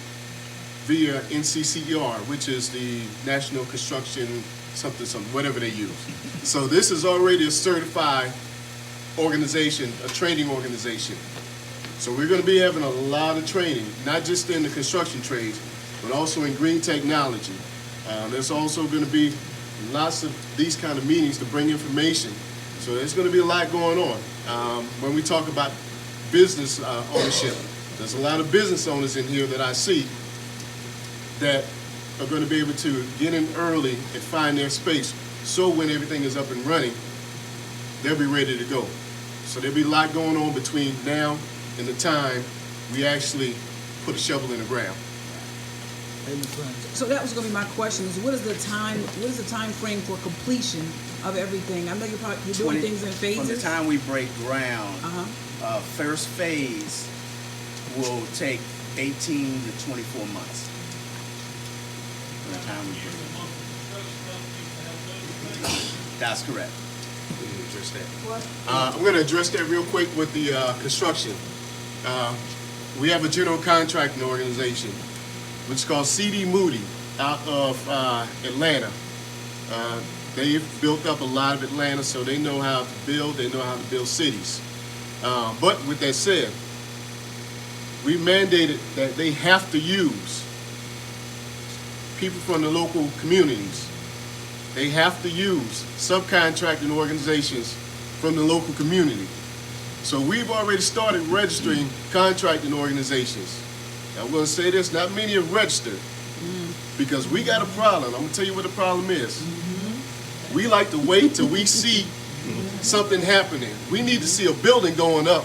via NCCER, which is the National Construction something, whatever they use. So this is already a certified organization, a training organization. So we're going to be having a lot of training, not just in the construction trades, but also in green technology. There's also going to be lots of these kind of meetings to bring information. So there's going to be a lot going on. When we talk about business ownership, there's a lot of business owners in here that I see that are going to be able to get in early and find their space. So when everything is up and running, they'll be ready to go. So there'll be a lot going on between now and the time we actually put a shovel in the ground. So that was gonna be my question, is what is the time frame for completion of everything? I know you're doing things in phases. From the time we break ground, Uh-huh. first phase will take 18 to 24 months. From the time we break ground. That's correct. We need to address that. I'm going to address that real quick with the construction. We have a general contracting organization, which is called CD Moody, out of Atlanta. They've built up a lot of Atlanta, so they know how to build. They know how to build cities. But with that said, we mandated that they have to use people from the local communities. They have to use subcontracting organizations from the local community. So we've already started registering contracting organizations. Now, I'm going to say this, not many have registered because we got a problem. I'm going to tell you what the problem is. We like to wait till we see something happening. We need to see a building going up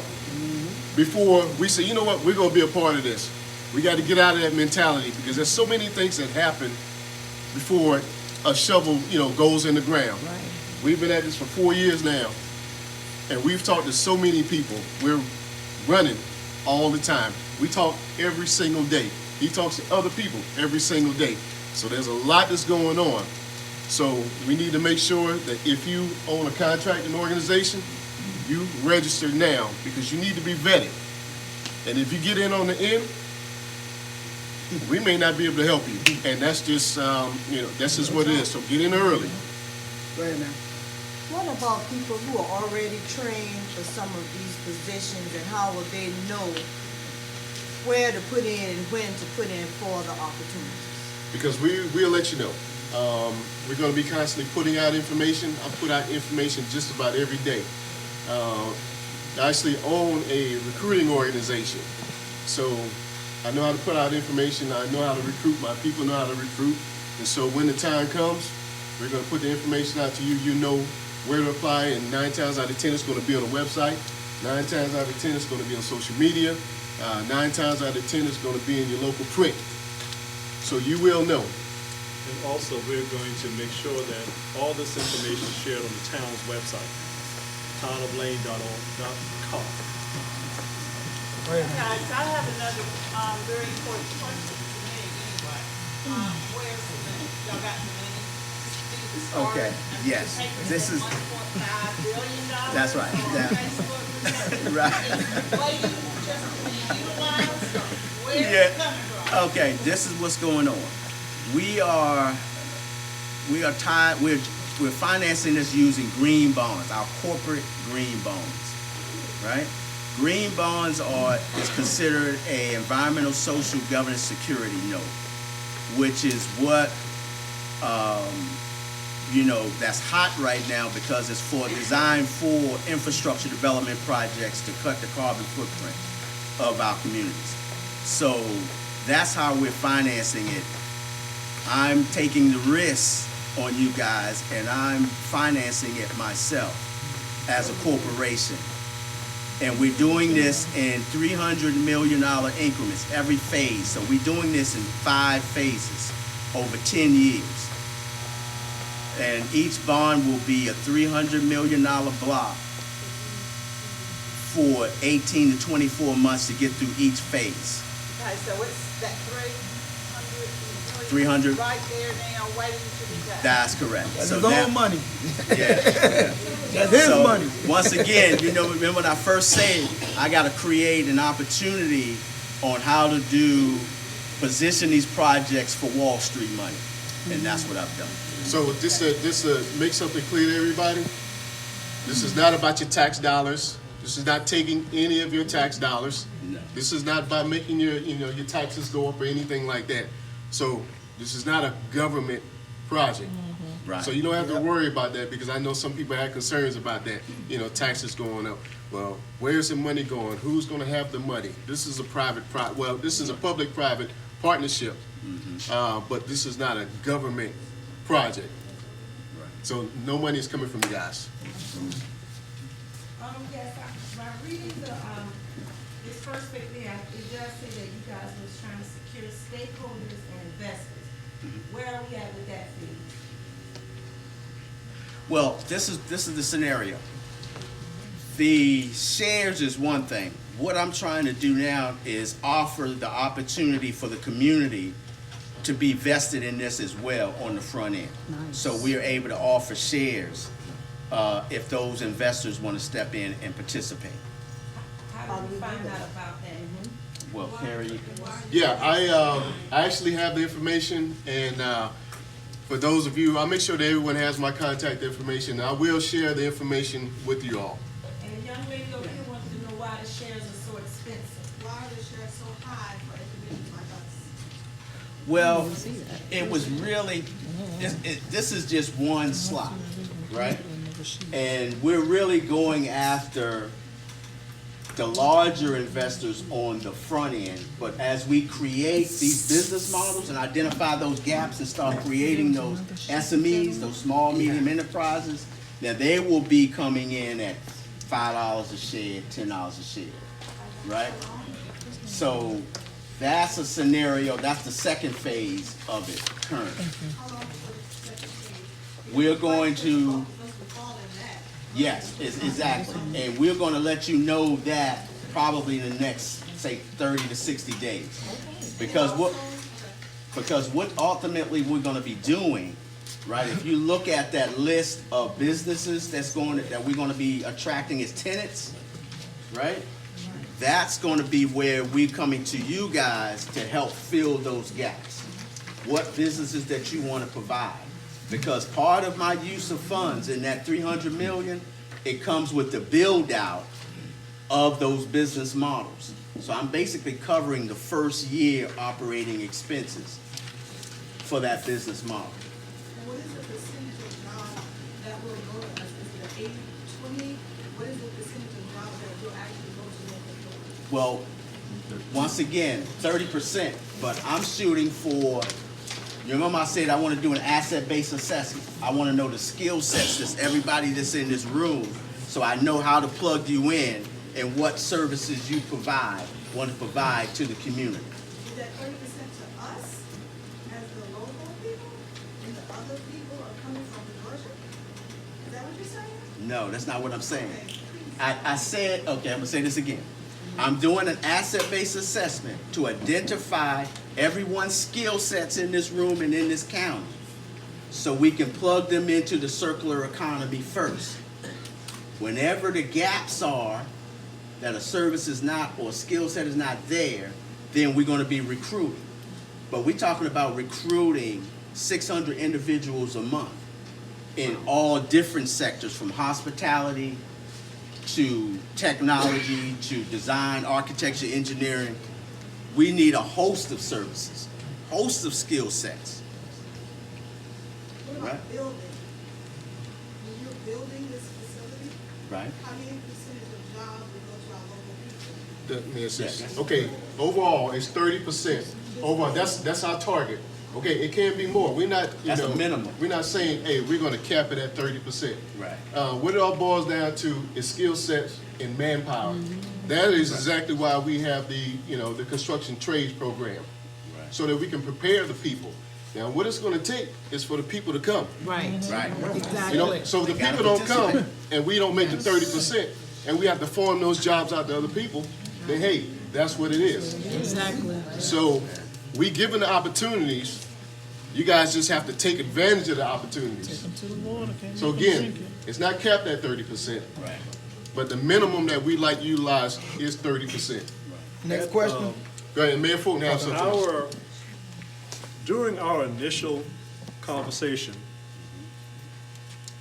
before we say, you know what, we're going to be a part of this. We got to get out of that mentality because there's so many things that happen before a shovel, goes in the ground. Right. We've been at this for 4 years now, and we've talked to so many people. We're running all the time. We talk every single day. He talks to other people every single day. So there's a lot that's going on. So we need to make sure that if you own a contracting organization, you register now because you need to be vetted. And if you get in on the end, we may not be able to help you. And that's just, that's just what it is. So get in early. Go ahead, ma'am. What about people who are already trained for some of these positions, and how will they know where to put in and when to put in for the opportunities? Because we'll let you know. We're going to be constantly putting out information. I put out information just about every day. I actually own a recruiting organization. So I know how to put out information. I know how to recruit. My people know how to recruit. And so when the time comes, we're going to put the information out to you. You know where to apply, and 9 times out of 10 it's going to be on a website. 9 times out of 10 it's going to be on social media. 9 times out of 10 it's going to be in your local print. So you will know. And also, we're going to make sure that all this information is shared on the town's website, townoflane.org.com. Guys, I have another very important question to me anyway. Where's the money? Y'all got the money? Okay, yes. This is- $1.5 billion. That's right, on yeah. Facebook. Right. Waiting just to be utilized, or where's Yeah. it coming from? Okay, this is what's going on. We are we're financing this using green bonds, our corporate green bonds, right? Green bonds is considered a environmental, social, governance, security note, which is what that's hot right now because it's designed for infrastructure development projects to cut the carbon footprint of our communities. So that's how we're financing it. I'm taking the risk on you guys, and I'm financing it myself as a corporation. And we're doing this in $300 million increments every phase. So we're doing this in 5 phases over 10 years. And each bond will be a $300 million block for 18 to 24 months to get through each phase. Okay, so it's that 300 300. right there now, waiting to be done. That's correct. That's So his now- own money. Yeah. That's his So, money. once again, remember when I first said I got to create an opportunity on how to position these projects for Wall Street money, and that's what I've done. So just to make something clear to everybody, this is not about your tax dollars. This is not taking any of your tax dollars. No. This is not about making your taxes go up or anything like that. So this is not a government project. Right. So you don't have to worry about that, because I know some people have concerns about that, taxes going up. Well, where's the money going? Who's going to have the money? This is a this is a public-private partnership, but this is not a government project. Right. So no money is coming from you guys. Yes, by reading this first bit there, it does say that you guys was trying to secure stakeholders and investors. Where are we at with that, please? Well, this is the scenario. The shares is one thing. What I'm trying to do now is offer the opportunity for the community to be vested in this as well on the front end. Nice. So we are able to offer shares if those investors want to step in and participate. How did you find out about that? Well, Carrie, Yeah, I actually have the information, and for those of you, I'll make sure that everyone has my contact information. I will share the information with you all. And the young lady over here wants to know why the shares are so expensive. Why are the shares so high for individuals like us? well, it was really, this is just one slot, right? And we're really going after the larger investors on the front end, but as we create these business models and identify those gaps and start creating those SMEs, those small, medium enterprises, then they will be coming in at $5 a share, $10 a share, right? So that's a scenario, that's the second phase of it currently. We're going to, yes, exactly. And we're going to let you know that probably in the next, say, 30 to 60 days. Because what ultimately we're going to be doing, right, if you look at that list of businesses that we're going to be attracting as tenants, right, that's going to be where we're coming to you guys to help fill those gaps. What businesses that you want to provide. Because part of my use of funds in that $300 million, it comes with the build out of those business models. So I'm basically covering the first year operating expenses for that business model. And what is the percentage of jobs that will go to us? Is it 80-20? What is the percentage of jobs that will actually go to local employees? Well, once again, 30%, but I'm shooting for, you remember I said I want to do an asset-based assessment. I want to know the skill sets that's everybody that's in this room, so I know how to plug you in and what services you want to provide to the community. Is that 30% to us as the local people, and the other people are coming from Georgia? Is that what you're saying? No, that's not what I'm saying. I said, okay, I'm gonna say this again. I'm doing an asset-based assessment to identify everyone's skill sets in this room and in this county, so we can plug them into the circular economy first. Whenever the gaps are that a service is not or a skill set is not there, then we're going to be recruiting. But we're talking about recruiting 600 individuals a month in all different sectors, from hospitality to technology to design, architecture, engineering. We need a host of services, host of skill sets. What about building? When you're building this facility, Right? how many percentage of jobs will go to our local people? Yes. Okay, overall, it's 30%. Overall, that's our target. Okay, it can be more. We're not, That's a minimum. We're not saying, hey, we're gonna cap it at 30%. Right. What it all boils down to is skill sets and manpower. That is exactly why we have the construction trades program. Right. So that we can prepare the people. Now, what it's gonna take is for the people to come. Right. Right. Exactly. So if the They gotta people don't come participate. and we don't make the 30%, and we have to farm those jobs out to other people, then hey, that's what it is. Exactly. So we given the opportunities, you guys just have to take advantage of the opportunities. So again, it's not capped at 30%, Right. but the minimum that we like to utilize is 30%. Next question. Go ahead, Mayor Fulton has something. During our initial conversation,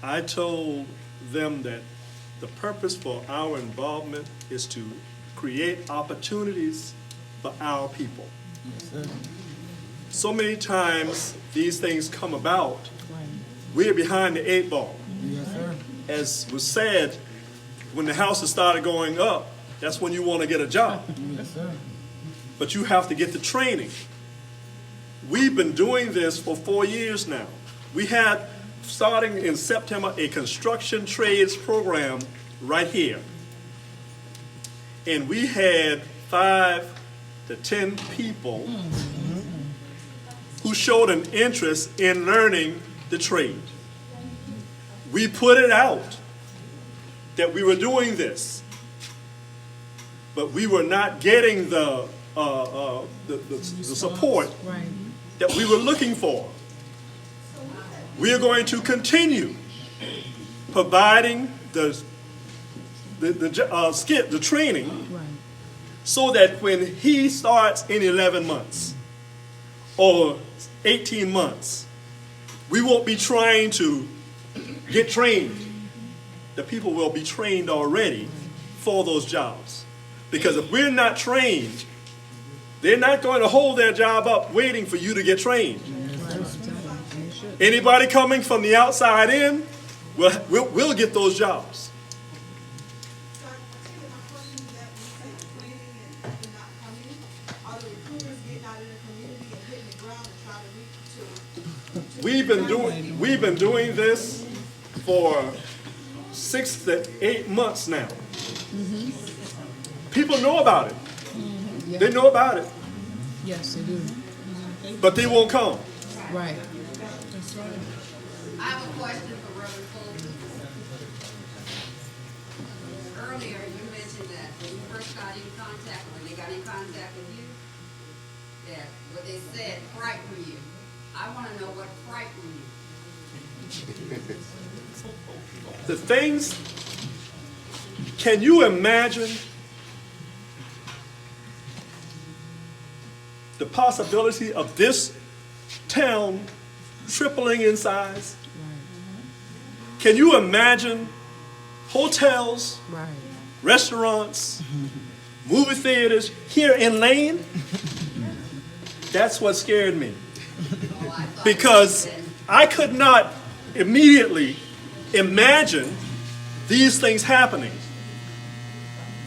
I told them that the purpose for our involvement is to create opportunities for our people. So many times these things come about, we're behind the 8 ball. Yes, sir. As was said, when the houses started going up, that's when you want to get a job. Yes, sir. But you have to get the training. We've been doing this for 4 years now. We had, starting in September, a construction trades program right here. And we had 5 to 10 people who showed an interest in learning the trade. We put it out that we were doing this, but we were not getting the support that we were looking for. We are going to continue providing the training, so that when he starts in 11 months or 18 months, we won't be trying to get trained. The people will be trained already for those jobs. Because if we're not trained, they're not going to hold their job up waiting for you to get trained. Anybody coming from the outside in, we'll get those jobs. We've been doing this for 6 to 8 months now. People know about it. They know about it. Yes, they do. But they won't come. Right. I have a question for Reverend Fulton. Earlier, you mentioned that when you first got in contact, when they got in contact with you, that what they said frightened you. I want to know what frightened you. The things, can you imagine the possibility of this town tripling in size? Can you imagine hotels, restaurants, movie theaters here in Lane? That's what scared me. Because I could not immediately imagine these things happening.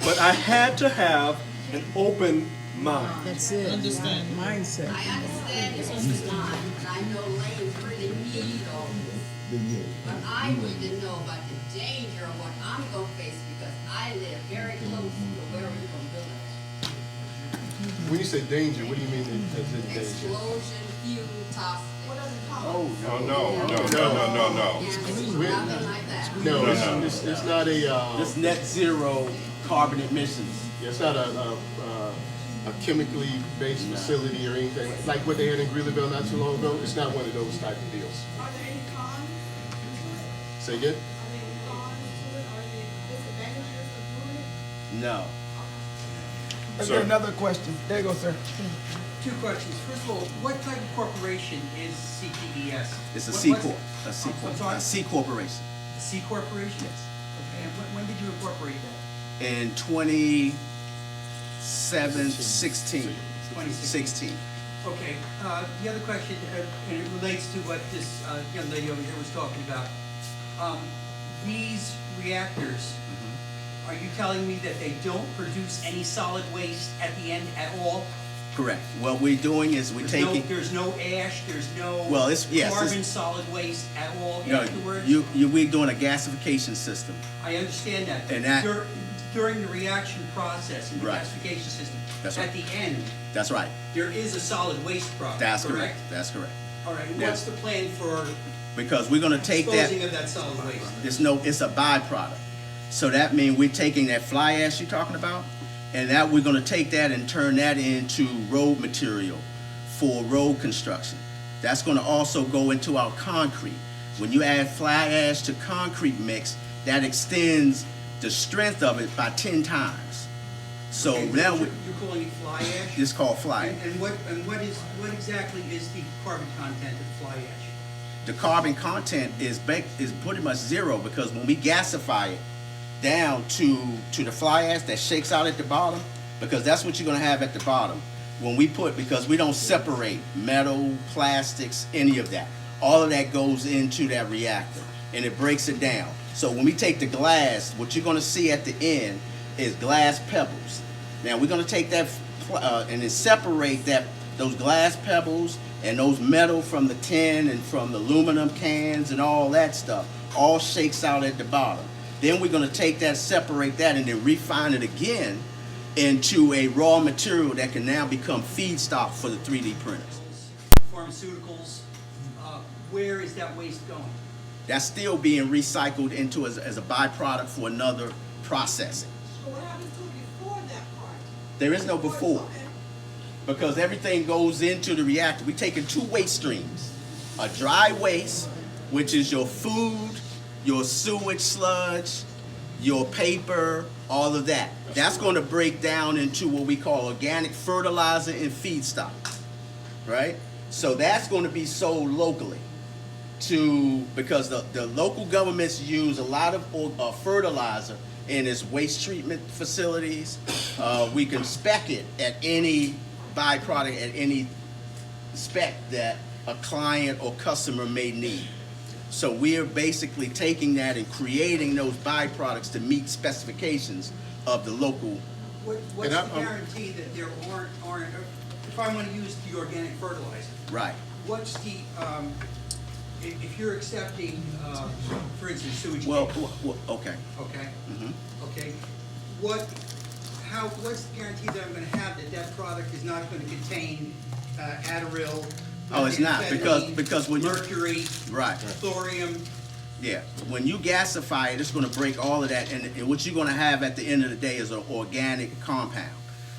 But I had to have an open mind. That's it. Understand. Mindset. I understand it's open mind, and I know lanes really need all this. But I need to know about the danger of what I'm going to face because I live very close to where we're going to build it. When you say danger, what do you mean as in danger? Explosion, fuel, toxic. Oh, No. Nothing like that. No, it's not This net zero carbon emissions. it's not a chemically based facility or anything like what they had in Greeleyville not too long ago. It's not one of those type of deals. Are there any cons to it? Say again? Are there any cons to it? Are there disadvantages of doing it? No. Let's get another question. There you go, sir. Two questions. First of all, what type of corporation is CTES? It's a What- C what's- corp. A C I'm corp. sorry? A C corporation. A C corporation? Yes. Okay, and when did you incorporate that? In 2016. 2016. Okay, the other question, and it relates to what this young lady over here was talking about. These reactors, are you telling me that they don't produce any solid waste at the end at all? Correct. What we're doing is we're taking. There's no ash, there's no Well, it's carbon solid waste at all No, afterwards? we're doing a gasification system. I understand that. And that- During the reaction process in the Right. gasification system, That's at right. the end, That's right. there is a solid waste product, That's correct. correct? That's correct. All right, and Yeah. what's the plan for Because we're going to take that. disposing of that solid waste? It's a byproduct. So that means we're taking that fly ash you're talking about, and that we're going to take that and turn that into road material for road construction. That's going to also go into our concrete. When you add fly ash to concrete mix, that extends the strength of it by 10 times. So Okay, now you're calling it fly ash? it's called fly ash. And what exactly is the carbon content of fly ash? The carbon content is pretty much zero because when we gasify it down to the fly ash that shakes out at the bottom, because that's what you're going to have at the bottom. Because we don't separate metal, plastics, any of that. All of that goes into that reactor and it breaks it down. So when we take the glass, what you're going to see at the end is glass pebbles. Now we're going to take that and then separate those glass pebbles and those metal from the tin and from the aluminum cans and all that stuff. All shakes out at the bottom. Then we're going to take that, separate that, and then refine it again into a raw material that can now become feedstock for the 3D printers. Pharmaceuticals, where is that waste going? That's still being recycled into as a byproduct for another processing. So what happens to it before that part? There is no before, because everything goes into the reactor. We're taking two waste streams. A dry waste, which is your food, your sewage sludge, your paper, all of that. That's going to break down into what we call organic fertilizer and feedstock, right? So that's going to be sold locally because the local governments use a lot of fertilizer in its waste treatment facilities. We can spec it at any byproduct, at any spec that a client or customer may need. So we are basically taking that and creating those byproducts to meet specifications of the local. What's the guarantee that there aren't, if I want to use the organic fertilizer? Right. What's the, if you're accepting, for instance, sewage. Well, okay. Okay. Mm-hmm. Okay. What's the guarantee that I'm going to have that product is not going to contain Adderall? Oh, it's not, because when mercury, right, thorium. Yeah, when you gasify it, it's going to break all of that, and what you're going to have at the end of the day is an organic compound.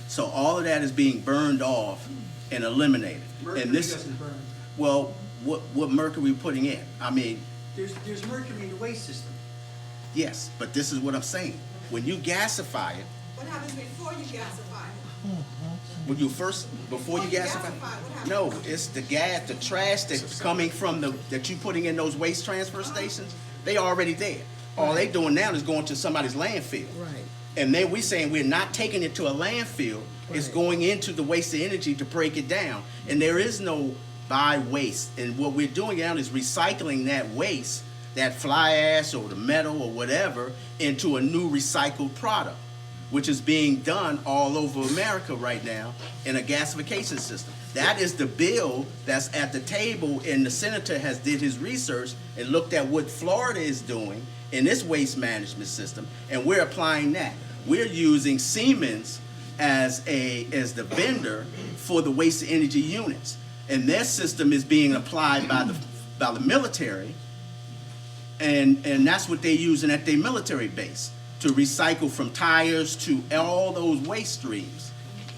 So all of that is being burned off and eliminated. Mercury and this, doesn't burn. Well, what mercury are we putting in? I mean, there's mercury in the waste system. Yes, but this is what I'm saying. When you gasify it. What happens before you gasify it? When you before you gasify? No, it's the gas, the trash that's coming from that you putting in those waste transfer stations. They already there. All they doing now is going to somebody's landfill. Right. And then we saying we're not taking it to a landfill. Right. It's going into the waste of energy to break it down. And there is no buy waste. And what we're doing now is recycling that waste, that fly ash or the metal or whatever, into a new recycled product, which is being done all over America right now in a gasification system. That is the bill that's at the table, and the senator did his research and looked at what Florida is doing in its waste management system, and we're applying that. We're using Siemens as the vendor for the waste energy units, and their system is being applied by the military, and that's what they're using at their military base to recycle from tires to all those waste streams.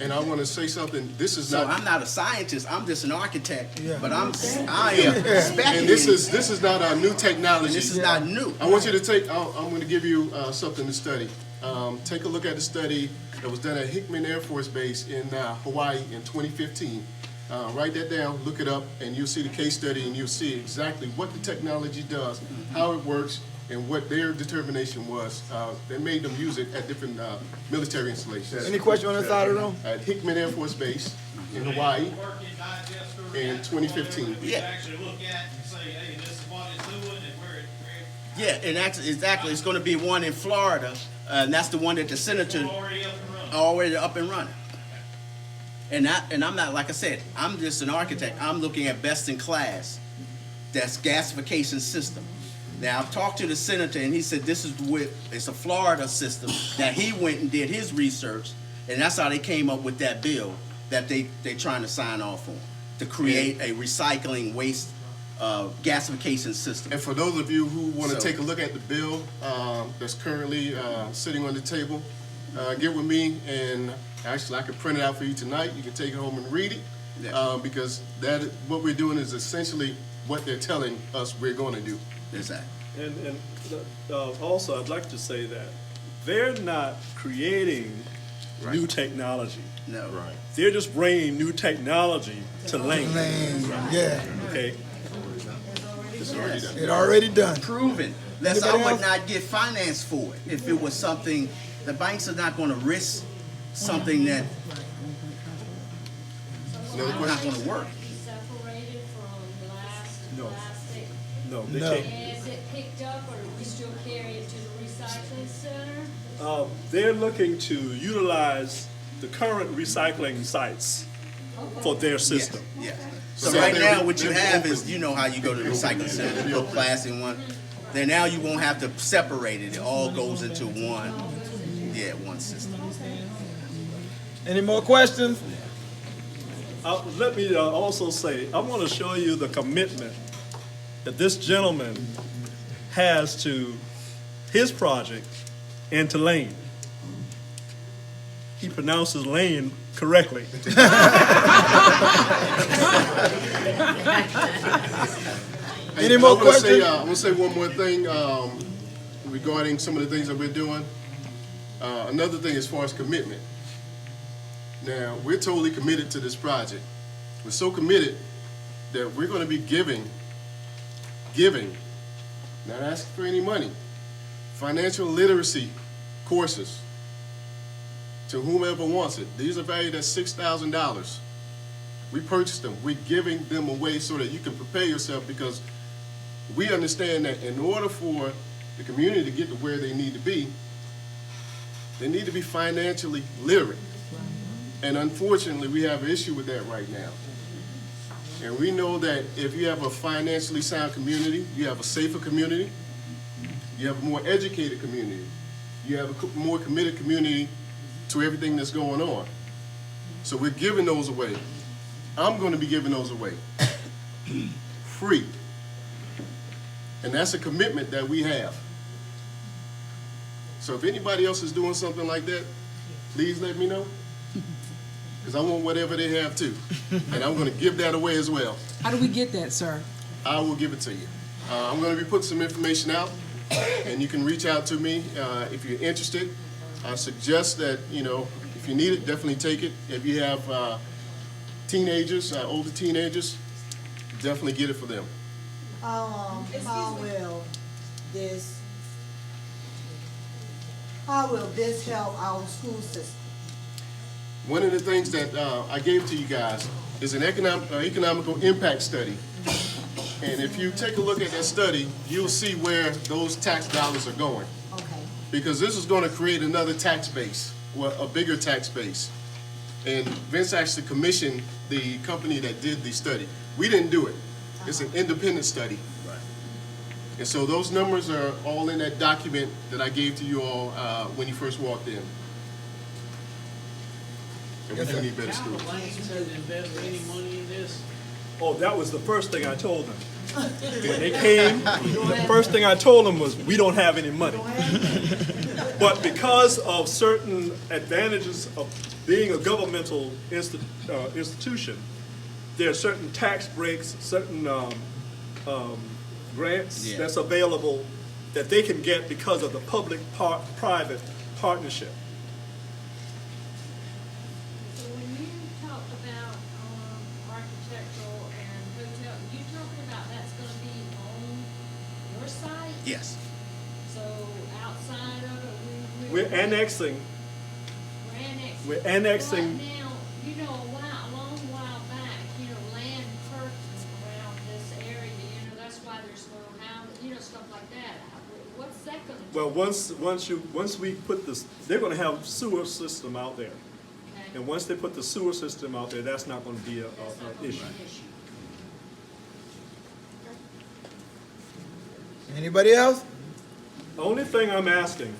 And I want to say something. This is So not. I'm not a scientist. I'm just an architect. Yeah. But I am And speculating. this is not our new technology. And this is not new. I want you to take. I'm going to give you something to study. Take a look at the study that was done at Hickman Air Force Base in Hawaii in 2015. Write that down, look it up, and you'll see the case study, and you'll see exactly what the technology does, how it works, and what their determination was that made them use it at different military installations. Any question on that side of the room? At Hickman Air Force Base in Hawaii in 2015. Yeah. Actually look at and say, hey, this is what it's doing and where it. Yeah, and exactly. It's going to be one in Florida, and that's the one that the senator already up and running. And I'm not, like I said, I'm just an architect. I'm looking at best in class. That's gasification system. Now, I've talked to the senator, and he said it's a Florida system that he went and did his research, and that's how they came up with that bill that they're trying to sign off on, to create a recycling waste gasification system. And for those of you who want to take a look at the bill that's currently sitting on the table, get with me, and actually I can print it out for you tonight. You can take it home and read it, because what we're doing is essentially what they're telling us we're going to do. Exactly. And also, I'd like to say that they're not creating new technology. No. Right. They're just bringing new technology to land. Yeah. Okay. It's already done. It already done. Proven. Lest I Anybody would else? not get finance for it if it was something. The banks are not going to risk something that Another not question? going to work. Separated from No. plastic? No, they No. can't. And is it picked up or do we still carry it to the recycling center? They're looking to utilize the current recycling sites for their system. Yes. So So right they'll now, be- what you they'll be have open. is, you know how you go to the recycling center, you put plastic in one. Then now you won't have to separate it. It all goes into one system. Any more questions? Let me also say, I want to show you the commitment that this gentleman has to his project into Lane. He pronounces Lane correctly. Any more questions? I want to say one more thing regarding some of the things that we're doing. Another thing as far as commitment. Now, we're totally committed to this project. We're so committed that we're going to be giving, not asking for any money, financial literacy courses to whomever wants it. These are valued at $6,000. We purchased them. We're giving them away so that you can prepare yourself, because we understand that in order for the community to get to where they need to be financially literate. And unfortunately, we have an issue with that right now. And we know that if you have a financially sound community, you have a safer community, you have a more educated community, you have a more committed community to everything that's going on. So we're giving those away. I'm going to be giving those away free. And that's a commitment that we have. So if anybody else is doing something like that, please let me know, because I want whatever they have too. And I'm going to give that away as well. How do we get that, sir? I will give it to you. I'm going to be putting some information out, and you can reach out to me if you're interested. I suggest that, if you need it, definitely take it. If you have teenagers, older teenagers, definitely get it for them. How will this help our school system? One of the things that I gave to you guys is an economical impact study. And if you take a look at that study, you'll see where those tax dollars are going. Okay. Because this is going to create another tax base, well, a bigger tax base. And Vince actually commissioned the company that did the study. We didn't do it. It's an independent study. Right. And so those numbers are all in that document that I gave to you all when you first walked in. And we do need better schools. Lanes has invested any money in this? Oh, that was the first thing I told them. When they came, the first thing I told them was, we don't have any money. But because of certain advantages of being a governmental institution, there are certain tax breaks, certain grants that's available that they can get because of the public-private partnership. So when you talk about architectural and hotel, you talking about that's gonna be on your site? Yes. So outside of it, We're annexing. We're annexing. We're annexing. Right now, a long while back, land purchased around this area, that's why there's no houses, stuff like that. What's that gonna do? Well, once we put this, they're gonna have sewer system out there. Okay. And once they put the sewer system out there, that's not gonna be an issue. Anybody else? The only thing I'm asking,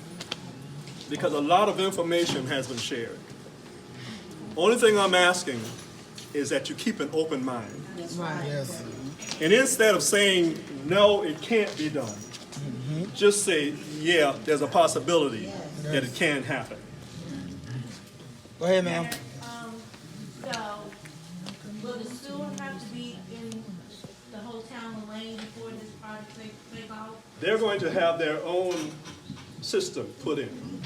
because a lot of information has been shared, only thing I'm asking is that you keep an open mind. Right. Yes. And instead of saying, no, it can't be done, just say, yeah, there's a possibility that it can happen. Go ahead, ma'am. So, will the sewer have to be in the whole town of Lane before this project take off? They're going to have their own system put in.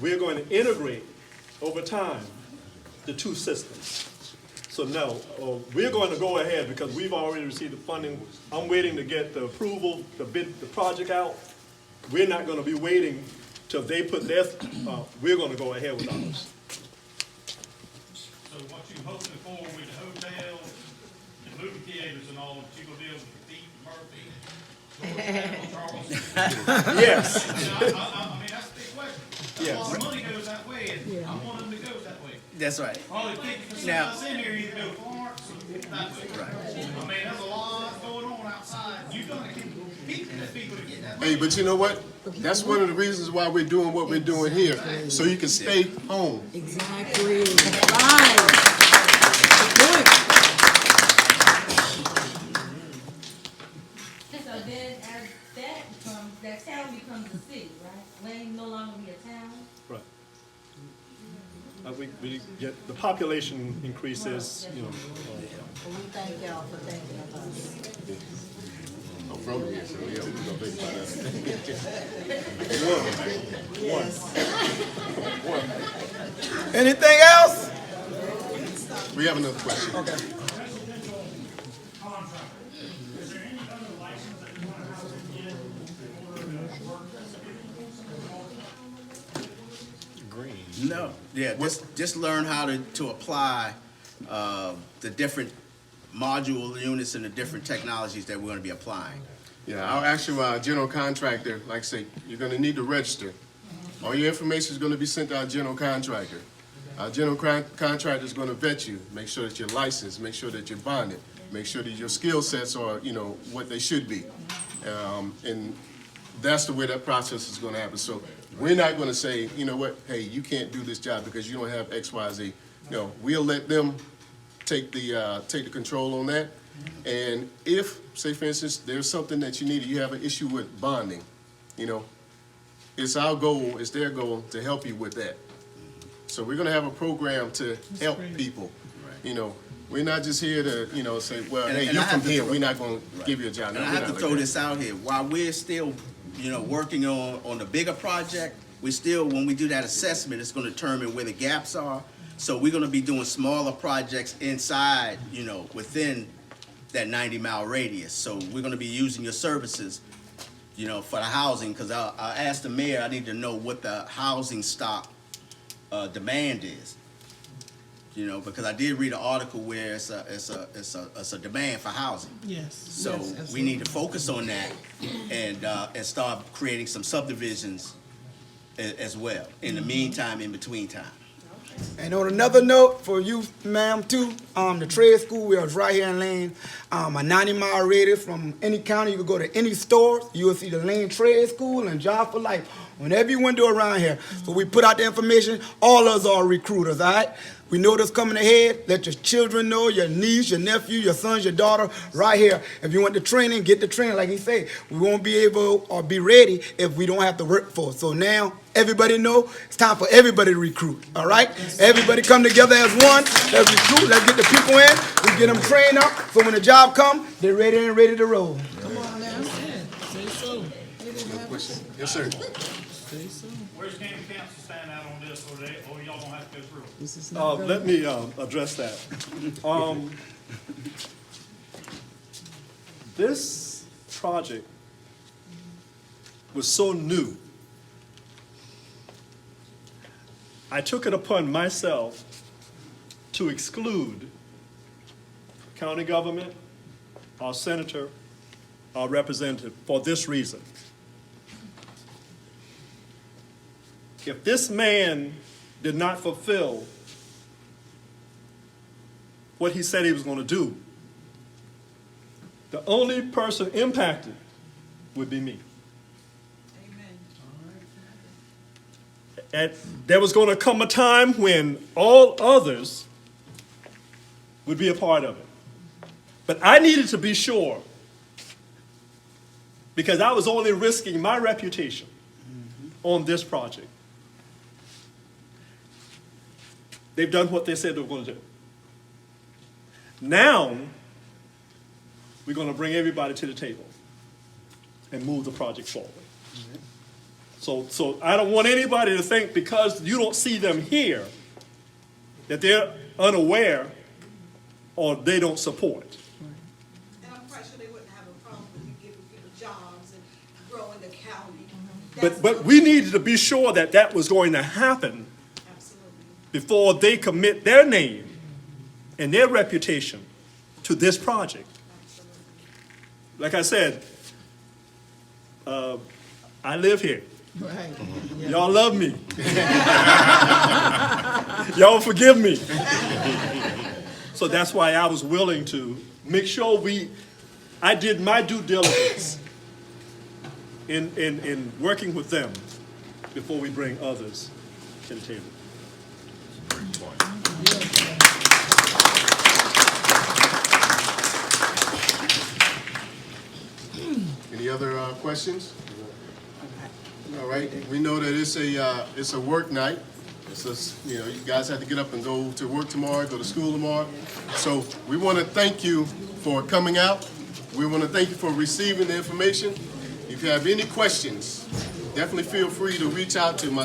We're going to integrate over time the two systems. So no, we're going to go ahead because we've already received the funding. I'm waiting to get the approval, the project out. We're not going to be waiting till they put their, we're going to go ahead with ours. So what you hoping for with the hotel and movie theaters and all, that you gonna be able to beat Murphy? Charles? Yes. I mean, that's the big question. Yes. A lot of money goes that way, and I'm one of them that goes that way. That's right. Probably 50% Now- of us in here either go Florence or that way. Right. I mean, there's a lot going on outside. You gotta keep the people to get that. Hey, but you know what? That's one of the reasons why we're doing what we're doing here, so you can stay home. Exactly. Right. Good point. So then as that town becomes a city, right? Lane no longer be a town? Right. We get, the population increases, you know. Well, we thank y'all for thinking of us. I'm from here, so yeah, we're gonna think about that. Anything else? We have another question. Okay. Is there any other license that you want to have to get in order to work this? No, yeah, just learn how to apply the different module units and the different technologies that we're gonna be applying. Yeah, I'll ask you, general contractor, like I say, you're gonna need to register. All your information is gonna be sent to our general contractor. Our general contractor is gonna vet you, make sure that you're licensed, make sure that you're bonded, make sure that your skill sets are, you know, what they should be. And that's the way that process is gonna happen. So we're not gonna say, you know what, hey, you can't do this job because you don't have X, Y, Z. No, we'll let them take the control on that. And if, say for instance, there's something that you need, you have an issue with bonding, you know, it's our goal, it's their goal to help you with that. So we're gonna have a program to help people. You know, we're not just here to, you know, say, well, hey, you're from here, we're not gonna give you a job. And I have to throw this out here, while we're still, you know, working on the bigger project, we still, when we do that assessment, it's gonna determine where the gaps are. So we're gonna be doing smaller projects inside, you know, within that 90-mile radius. So we're gonna be using your services, you know, for the housing, because I asked the mayor, I need to know what the housing stock demand is. You know, because I did read an article where it's a demand for housing. Yes. So we need to focus on that and start creating some subdivisions as well. In the meantime, in between time. And on another note, for you, ma'am, too, the trade school, we was right here in Lane, a 90-mile radius from any county. You can go to any store, you will see the Lane Trade School and Job for Life whenever you want to do around here. So we put out the information. All of us are recruiters, all right? We know this coming ahead. Let your children know, your niece, your nephew, your sons, your daughter, right here. If you want the training, get the training. Like he said, we won't be able or be ready if we don't have the workforce. So now, everybody know it's time for everybody to recruit, all right? Everybody come together as one. Let's recruit. Let's get the people in. We get them trained up. So when the job comes, they're ready and ready to roll. Come on now. Say so. Yes, sir. Say so. Where's county council stand out on this, or y'all don't have to go through it? This is not good. Let me address that. This project was so new. I took it upon myself to exclude county government, our senator, our representative, for this reason. If this man did not fulfill what he said he was going to do, the only person impacted would be me. And there was going to come a time when all others would be a part of it. But I needed to be sure, because I was only risking my reputation on this project. They've done what they said they were going to do. Now, we're going to bring everybody to the table and move the project forward. So I don't want anybody to think because you don't see them here that they're unaware or they don't support. And I'm quite sure they wouldn't have a problem with you giving people jobs and growing the county. But we needed to be sure that that was going to happen before they commit their name and their reputation to this project. Like I said, I live here. Right. Y'all love me. Y'all forgive me. So that's why I was willing to make sure I did my due diligence in working with them before we bring others to the table. Any other questions? All right, we know that it's a work night. You know, you guys have to get up and go to work tomorrow, go to school tomorrow. So we want to thank you for coming out. We want to thank you for receiving the information. If you have any questions, definitely feel free to reach out to myself